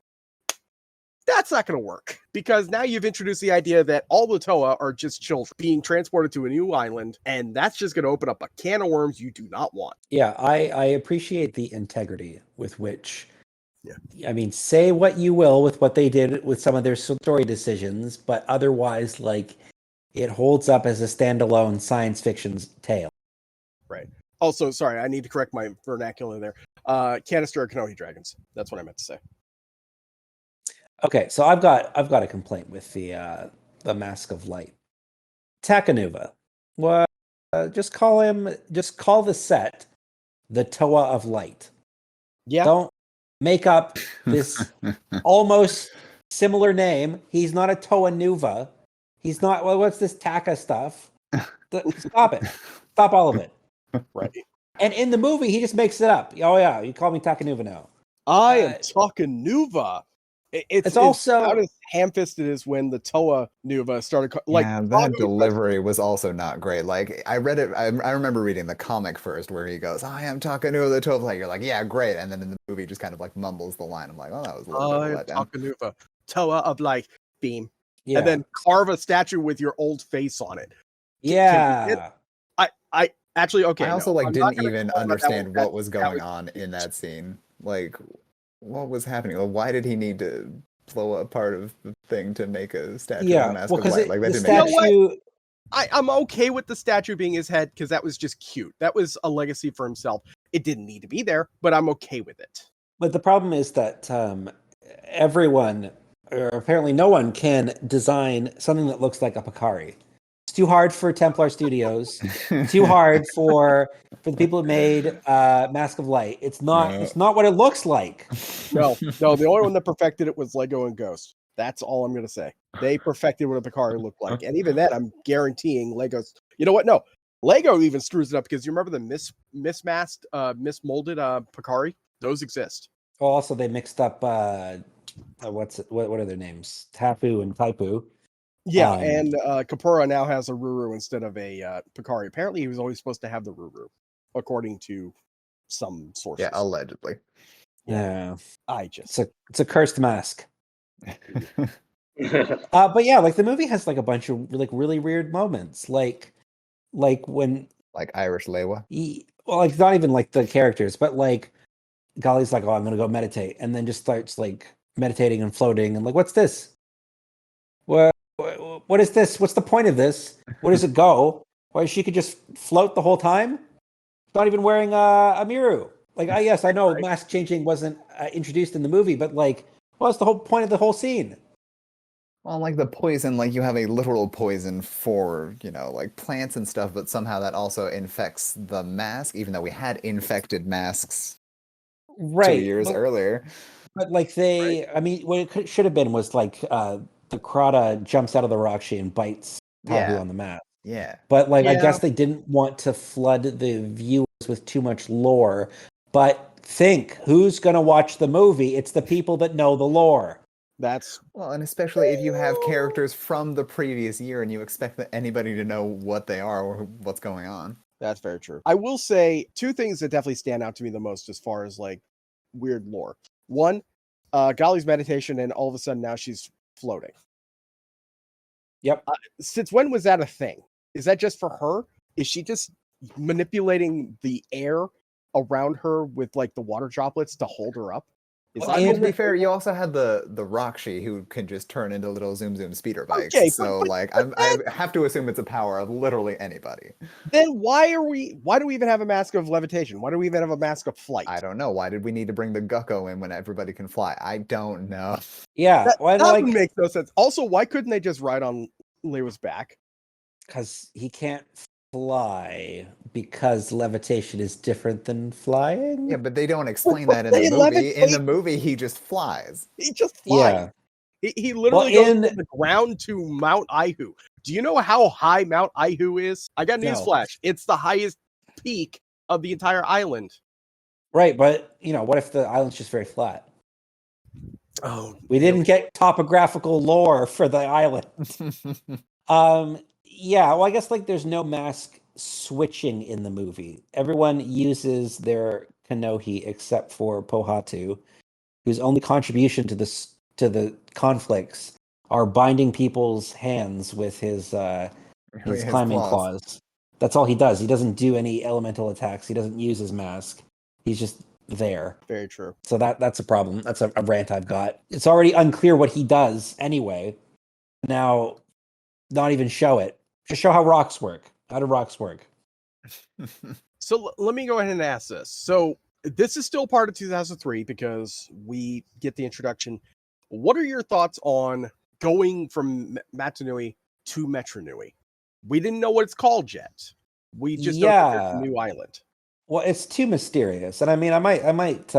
that's not going to work, because now you've introduced the idea that all the Toa are just children being transported to a new island. And that's just going to open up a can of worms you do not want. Yeah, I appreciate the integrity with which, I mean, say what you will with what they did with some of their story decisions, but otherwise, like, it holds up as a standalone science fiction tale. Right. Also, sorry, I need to correct my vernacular there. Canister or Kanohi dragons. That's what I meant to say. Okay, so I've got a complaint with the Mask of Light. Takanuva. Well, just call the set the Toa of Light. Yeah. Don't make up this almost similar name. He's not a Toanuva. He's not. Well, what's this Taka stuff? Stop it. Stop all of it. Right. And in the movie, he just makes it up. Oh yeah, you call me Takanuva now. I am Takanuva. It's also not as ham-fisted as when the Toa Nuva started. That delivery was also not great. Like, I read it. I remember reading the comic first, where he goes, "I am Takanuva, the Toa of Light." You're like, "Yeah, great." And then in the movie, just kind of like mumbles the line. I'm like, "Oh, that was a little bit of a letdown." Takanuva, Toa of Light, beam, Yeah. and then carve a statue with your old face on it. Yeah. I actually okay. I also didn't even understand what was going on in that scene. Like, what was happening? Well, why did he need to blow up part of the thing to make a statue of the Mask of Light? Like, that didn't make sense. I'm okay with the statue being his head, because that was just cute. That was a legacy for himself. It didn't need to be there, but I'm okay with it. But the problem is that everyone, or apparently no one, can design something that looks like a Picari. It's too hard for Templar Studios. Too hard for the people who made Mask of Light. It's not. No. It's not what it looks like. No, the only one that perfected it was Lego and Ghost. That's all I'm gonna say. They perfected what a Picari looked like, and even then, I'm guaranteeing Legos. You know what? No, Lego even screws it up because you remember the mismasked, mismolded Picari? Those exist. Well, also they mixed up. What are their names? Tapu and Taipu. Yeah, and Kapura now has a Ruru instead of a Picari. Apparently, he was always supposed to have the Ruru, according to some sources. Yeah, allegedly. Yeah, it's a cursed mask. But yeah, like the movie has like a bunch of like really weird moments, like when like Irish Lewa. Well, like not even like the characters, but like Golly's like, oh, I'm gonna go meditate, and then just starts like meditating and floating, and like, what's this? What is this? What's the point of this? Where does it go? Why she could just float the whole time? Not even wearing a miru. Like, yes, I know mask changing wasn't introduced in the movie, but like, what's the whole point of the whole scene? Well, like the poison, like you have a literal poison for, like plants and stuff, but somehow that also infects the mask, even though we had infected masks 2 years earlier. But like I mean, what it should have been was like the Krata jumps out of the rock she and bites Tahu on the map. Yeah. But like, I guess they didn't want to flood the viewers with too much lore. But think, who's going to watch the movie? It's the people that know the lore. Well, and especially if you have characters from the previous year and you expect anybody to know what they are or what's going on. That's very true. I will say two things that definitely stand out to me the most as far as like weird lore. One, Golly's meditation, and all of a sudden now she's floating. Yep. Since when was that a thing? Is that just for her? Is she just manipulating the air around her with like the water droplets to hold her up? To be fair, you also had the Rakshi who can just turn into little zoom speeder bikes. Okay, so I have to assume it's a power of literally anybody. Then why do we even have a mask of levitation? Why do we even have a mask of flight? I don't know. Why did we need to bring the Gucko in when everybody can fly? I don't know. Yeah, that makes no sense. Also, why couldn't they just ride on Leo's back? Because he can't fly, because levitation is different than flying. Yeah, but they don't explain that in the movie. In the movie, he just flies. He just flies. Yeah. He literally goes from the ground to Mount Ihu. Do you know how high Mount Ihu is? I got newsflash. It's the highest peak of the entire island. Right, but what if the island's just very flat? Oh, we didn't get topographical lore for the island. Yeah, well, I guess like there's no mask switching in the movie. Everyone uses their Kanohi except for Pohatu, whose only contribution to the conflicts are binding people's hands with his climbing claws. That's all he does. He doesn't do any elemental attacks. He doesn't use his mask. He's just there. Very true. So that's a problem. That's a rant I've got. It's already unclear what he does anyway. Now, not even show it. Just show how rocks work. How do rocks work? So let me go ahead and ask this. So this is still part of 2003 because we get the introduction. What are your thoughts on going from Metru Nui to Metru Nui? We didn't know what it's called yet. We just know that there's a new island. Well, it's too mysterious, and I mean, I might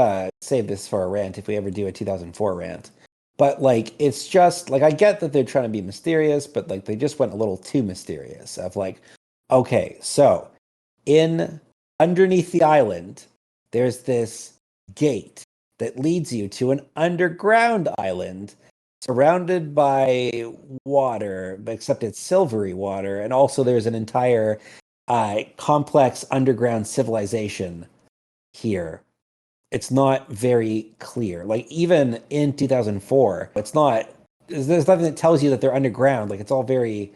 save this for a rant if we ever do a 2004 rant. But like, it's just like, I get that they're trying to be mysterious, but like they just went a little too mysterious. Of like, okay, so underneath the island, there's this gate that leads you to an underground island surrounded by water, except it's silvery water, and also there's an entire complex underground civilization here. It's not very clear. Like, even in 2004, there's nothing that tells you that they're underground. Like, it's all very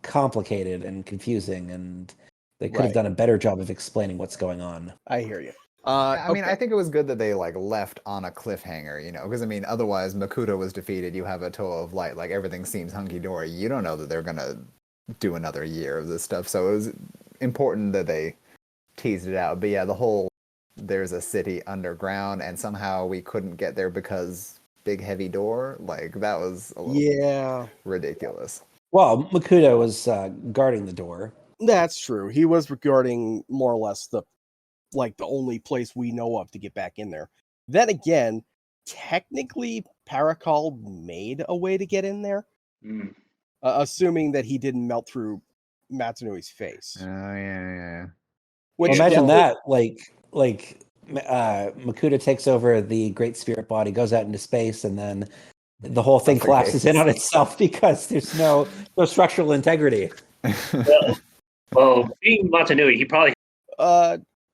complicated and confusing, and they could have done a better job of explaining what's going on. I hear you. I mean, I think it was good that they like left on a cliffhanger, because I mean, otherwise Makuta was defeated. You have a Toa of Light, like everything seems hunky dory. You don't know that they're gonna do another year of this stuff, so it was important that they teased it out. But yeah, the whole there's a city underground and somehow we couldn't get there because big heavy door, like that was a little ridiculous. Well, Makuta was guarding the door. That's true. He was regarding more or less the only place we know of to get back in there. Then again, technically, Paracol made a way to get in there, assuming that he didn't melt through Metru Nui's face. Oh yeah. Which Well, imagine definitely- that, Makuta takes over the Great Spirit body, goes out into space, and then the whole thing That's the collapses in case. on itself because there's no structural integrity. Well, being Matanui, he probably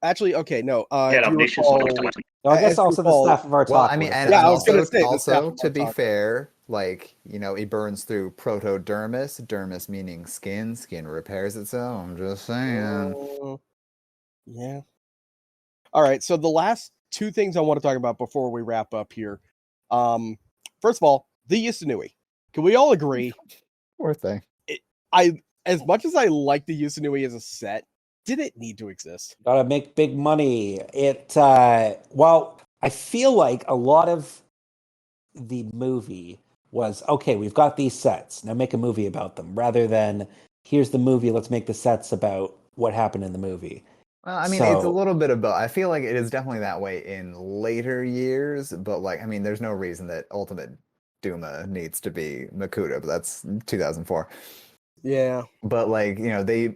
Actually, okay, no. had if you omniscience. recall- No, I guess As you also recall- the staff of our Well, talk. I mean, would and, have Yeah, and I was gonna also, say, the also staff to be talk. fair, he burns through protodermis, dermis meaning skin. Skin repairs itself. I'm just saying. Yeah. All right. So the last two things I want to talk about before we wrap up here. First of all, the Yusunui. Can we all agree? Poor thing. As much as I like the Yusunui as a set, did it need to exist? Gotta make big money. Well, I feel like a lot of the movie was, okay, we've got these sets, now make a movie about them, rather than here's the movie, let's make the sets about what happened in the movie. Well, I mean, it's a So- little bit of both. I feel like it is definitely that way in later years, but there's no reason that Ultimate Duma needs to be Makuta, but that's 2004. Yeah. But they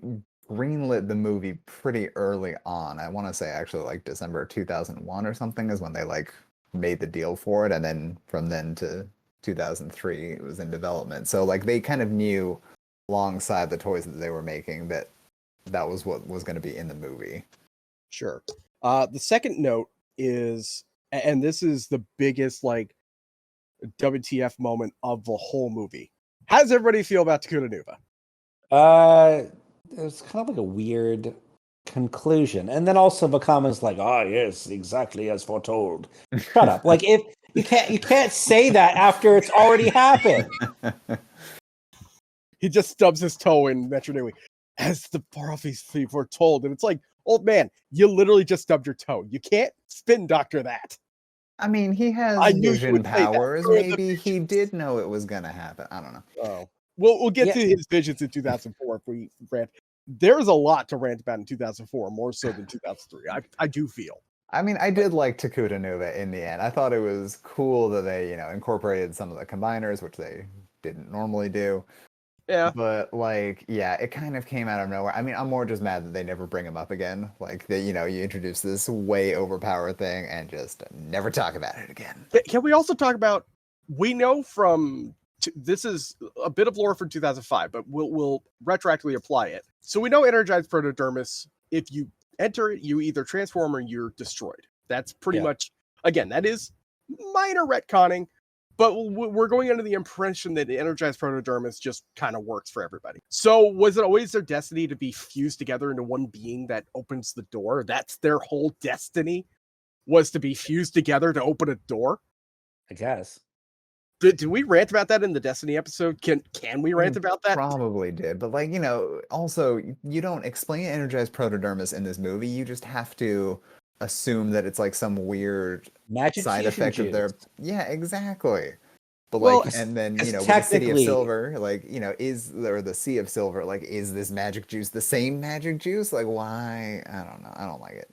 greenlit the movie pretty early on. I want to say actually December 2001 or something is when they made the deal for it, and then from then to 2003 it was in development. So they kind of knew alongside the toys that they were making that was what was going to be in the movie. Sure. The second note is, and this is the biggest WTF moment of the whole movie. How does everybody feel about Takanuva? It was kind of like a weird conclusion, and then also Bakama's like, "Ah, yes, exactly as foretold." Shut up! If you can't say that after it's already happened. He just stubs his toe in Metru Nui, as the prophecy foretold, and it's like, old man, you literally just stubbed your toe. You can't spin doctor that. I mean, he has I knew you vision would say that. powers. Where are the Maybe he visions? did know it was going to happen. I don't know. Oh, we'll get Yeah. to his visions in 2004 if we rant. There's a lot to rant about in 2004, more so than 2003. I do feel. I mean, I did like Takanuva in the end. I thought it was cool that they, incorporated some of the combiners, which they didn't normally do. Yeah. But it kind of came out of nowhere. I mean, I'm more just mad that they never bring him up again. You introduce this way overpowered thing and just never talk about it again. Can we also talk about? We know from this is a bit of lore from 2005, but we'll retroactively apply it. So we know energized protodermis. If you enter it, you either transform or you're destroyed. That's pretty much, again, that is minor retconning, but we're going under the impression that the energized protodermis just kind of works for everybody. So was it always their destiny to be fused together into one being that opens the door? That's their whole destiny, was to be fused together to open a door? I guess. Did we rant about that in the Destiny episode? Can we rant about that? Probably did, but also you don't explain energized protodermis in this movie. You just have to assume that it's some weird Magic side fusion effect of their. juice. Yeah, exactly. But Well, and then with the City of technically- Silver, or the Sea of Silver, is this magic juice the same magic juice? Why? I don't know. I don't like it.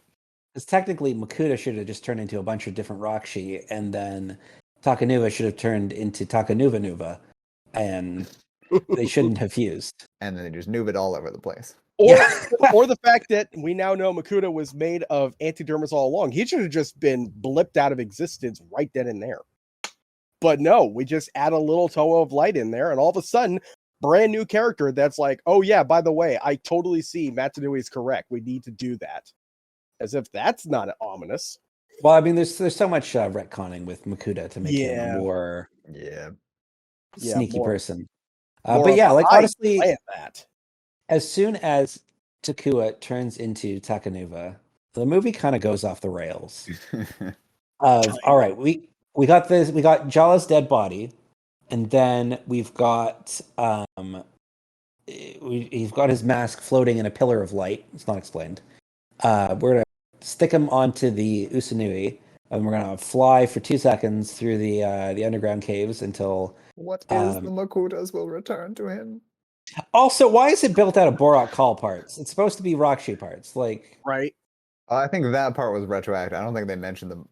Because technically, Makuta should have just turned into a bunch of different Rockshi, and then Takanuva should have turned into Takanuva, and they shouldn't have fused. And then they just noob it all over the place. Or the fact that we now know Makuta was made of antidermis all along. He should have just been blipped out of existence right then and there. But no, we just add a little toe of light in there, and all of a sudden, brand new character that's like, oh yeah, by the way, I totally see Matanui is correct. We need to do that. As if that's not ominous. Well, I mean, there's so much retconning with Makuta to make him a more Yeah. sneaky more- person. more But of yeah, a honestly, plan that. as soon as Takua turns into Takanuva, the movie kind of goes off the rails. All right, we got this. We got Jala's dead body, and then we've got he's got his mask floating in a pillar of light. It's not explained. We're gonna stick him onto the Usunui, and we're gonna fly for 2 seconds through the underground caves until What is the Makutas will return to him? Also, why is it built out of Borak Call parts? It's supposed to be Rakshi parts. Like, right? I think that part was retroactive. I don't think they mentioned the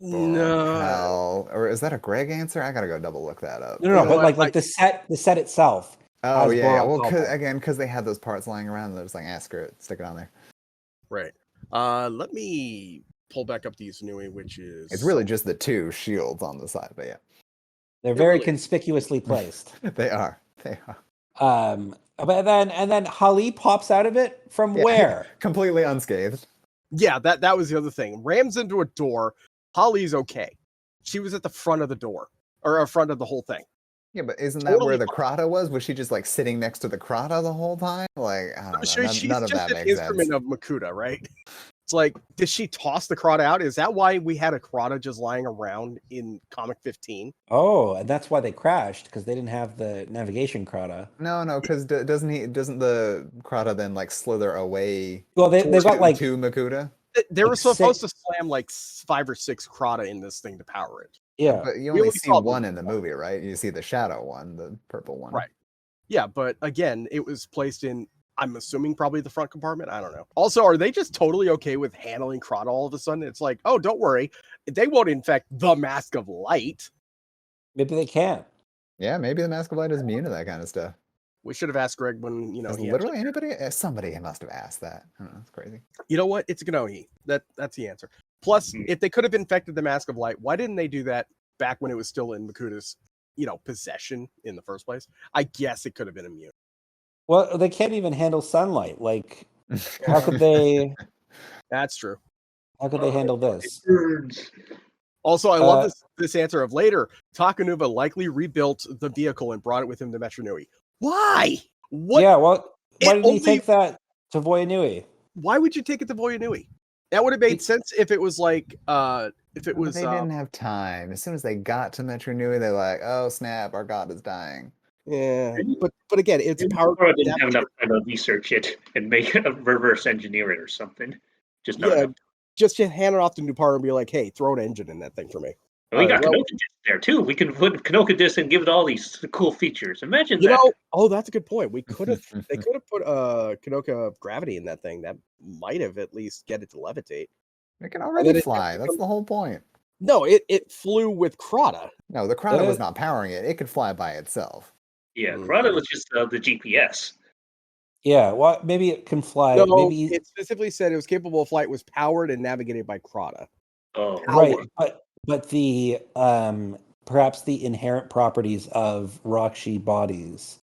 No. hell, or is that a Greg answer? I gotta go double look that up. no, You know but what? like the set itself. Oh has yeah, Borak well, Call parts. because they had those parts lying around, they're just like, screw it, stick it on there. Right. Let me pull back up these Nui, which is It's really just the two shields on the side, but yeah, They're It very really- conspicuously placed. they are. They are. But then Hali pops out of it from Yeah, where? completely unscathed. Yeah, that was the other thing. Rams into a door. Holly's okay. She was at the front of the door or front of the whole thing. Yeah, but isn't that where Totally the Krata was? Was she just like sitting next to the Krata the whole time? Like, I don't know. She's None of just that an makes instrument sense. of Makuta, right? It's like, did she toss the Krata out? Is that why we had a Krata just lying around in comic 15? Oh, and that's why they crashed, because they didn't have the navigation Krata. No, because doesn't the Krata then like slither away Well, they've got like to Makuta? They were Like supposed six- to slam like 5 or 6 Krata in this thing to power it. yeah. But you We only only see saw one the- in the movie, right? You see the shadow one, the purple one. Right. Yeah, but again, it was placed in, I'm assuming, probably the front compartment. I don't know. Also, are they just totally okay with handling Krata all of a sudden? It's like, oh, don't worry. They won't infect the Mask of Light. Maybe they can't. Yeah, maybe the Mask of Light is immune to that kind of stuff. We should have asked Greg when, Has he had literally anybody? Somebody must have asked that. I don't know. It's crazy. You know what? It's Ganohi. That's the answer. Plus, Hmm. if they could have infected the Mask of Light, why didn't they do that back when it was still in Makuta's, possession in the first place? I guess it could have been immune. Well, they can't even handle sunlight. Like, how could they? That's true. How could they handle this? Birds. Also, I love Uh, this answer of later. Takanuva likely rebuilt the vehicle and brought it with him to Metru Nui. Why? What? Yeah. Well, why It didn't he only- take that to Voyanui? Why would you take it to Voyanui? That would have made sense if it was like, if it But was. they didn't have time. As soon as they got to Metru Nui, they're like, "Oh snap, our god is dying." Yeah, but again, it's Maybe power. Laura didn't have enough time to research it and make a reverse engineer it or something. Just not Yeah, enough. just hand it off to Nupar and be like, "Hey, throw an engine in that thing for me." And we got well- Kanoka disc there too. We can put Kanoka disc and give it all these cool features. Imagine that. Oh, that's a good point. We could have, they could have put Kanoka gravity in that thing. That might have at least get it to levitate. It can then already it fly. That's becomes- the whole point. No, it flew with Krata. No, the Krata was Uh, not powering it. It could fly by itself. Yeah, Mm. Krata was just the GPS. Yeah. Well, maybe it can fly. No, maybe it specifically said it was capable of flight, was powered and navigated by Krata. Oh, right, power. but the perhaps the inherent properties of Rakshi bodies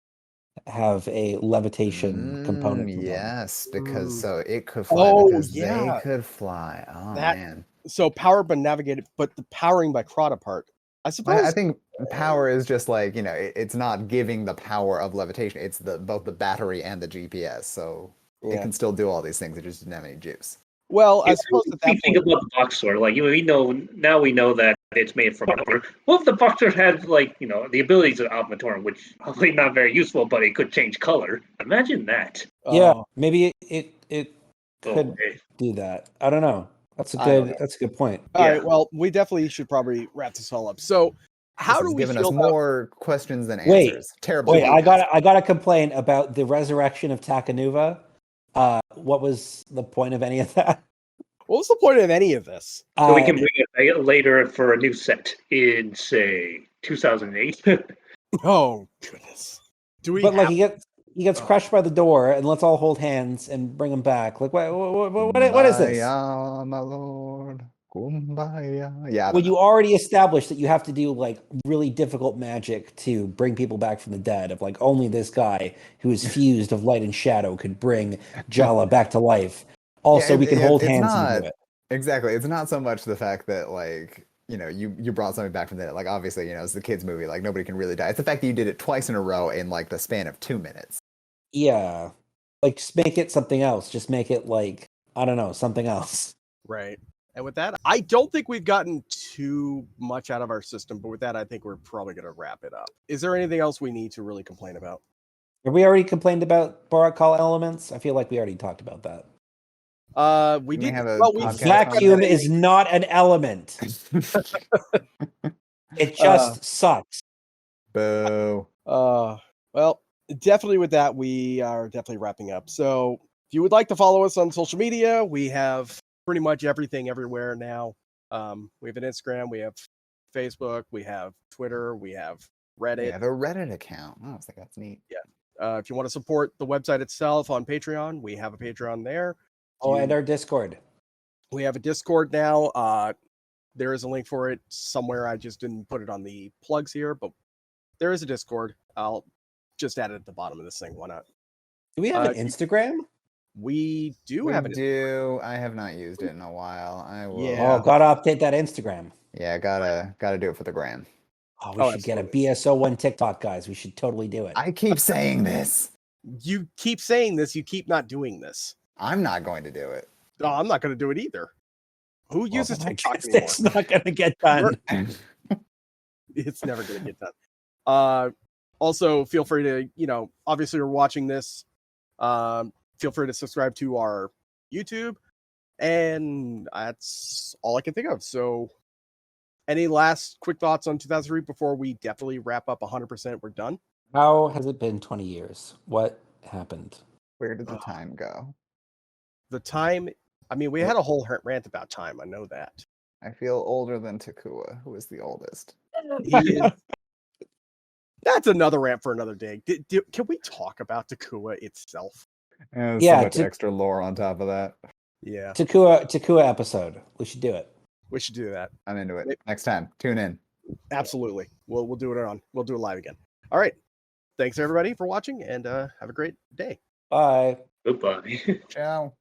have a levitation component. to them. Yes, because Mm. so it could fly Oh, because yeah. they could fly. Oh That- man. So powered but navigated, but the powering by Krata part, I suppose. I think power is just like, it's not giving the power of levitation. It's both the battery and the GPS. So it yeah. can still do all these things. It just didn't have any juice. Well, I Yeah, suppose at that think point, about the box sword. Like we know now, we know that it's made from rubber. What if the box sword had the abilities of Almatoran, which probably not very useful, but it could change color? Imagine that. Yeah, maybe it Oh, could okay. do that. I don't know. That's a I don't good. That's a good point. All Yeah. right. Well, we definitely should probably wrap this all up. So, how This do has we given feel us about? more questions than Wait. answers. Terrible. Wait, I podcast. got to complain about the resurrection of Takanuva. What was the point of any of that? What was the point of any of this? So we can bring it later for a new set in, say, 2008. Oh goodness. Do we? But like have- he gets Oh. crushed by the door, and let's all hold hands and bring him back. Like what is this? Kumbaya, my lord. Kumbaya. Yeah. I Well, don't you know. already established that you have to do like really difficult magic to bring people back from the dead. Of like only this guy who is fused of light and shadow could bring Jala back to life. Also, Yeah, we can it- hold it's hands and not- do it. Exactly. It's not so much the fact that you brought somebody back from the dead. Like obviously, it's the kids movie. Like nobody can really die. It's the fact that you did it twice in a row in like the span of 2 minutes. Yeah, like just make it something else. Just make it like I don't know, something else. Right. And with that, I don't think we've gotten too much out of our system. But with that, I think we're probably going to wrap it up. Is there anything else we need to really complain about? Have we already complained about Borak Call elements? I feel like we already talked about that. We We did. have a Well, we podcast Vacuum is not an element. It just sucks. Boo. Well, definitely with that, we are definitely wrapping up. So if you would like to follow us on social media, we have pretty much everything everywhere now. We have an Instagram, we have Facebook, we have Twitter, we have Reddit. We have a Reddit account. Oh, I think that's neat. If you want to support the website itself on Patreon, we have a Patreon there. And our Discord. We have a Discord now. There is a link for it somewhere. I just didn't put it on the plugs here, but there is a Discord. I'll just add it at the bottom of this thing. Why not? Do we have an Instagram? We do We have it. do. I have not used it in a while. I will. Yeah. Oh, gotta update that Instagram. Yeah, gotta do it for the gram. Oh, we should get a BS01 TikTok, guys. We should totally do it. I keep saying this. You keep saying this. You keep not doing this. I'm not going to do it. No, I'm not going to do it either. Who uses then I TikTok guess anymore? it's not gonna get done. It's never going to get done. Also, feel free to, obviously you're watching this. Feel free to subscribe to our YouTube. And that's all I can think of. So any last quick thoughts on 2003 before we definitely wrap up 100%? We're done. How has it been 20 years? What happened? Where did the time go? The time, we had a whole rant about time. I know that. I feel older than Takua, who is the oldest. He is. That's another rant for another day. Can we talk about Takua itself? Yeah, Yeah, so much extra lore on top of that. Yeah, Takua episode. We should do it. we should do that. I'm into it. Next time, tune in. Absolutely. We'll do it live again. All right. Thanks everybody for watching, and have a great day. Bye. Goodbye. Ciao.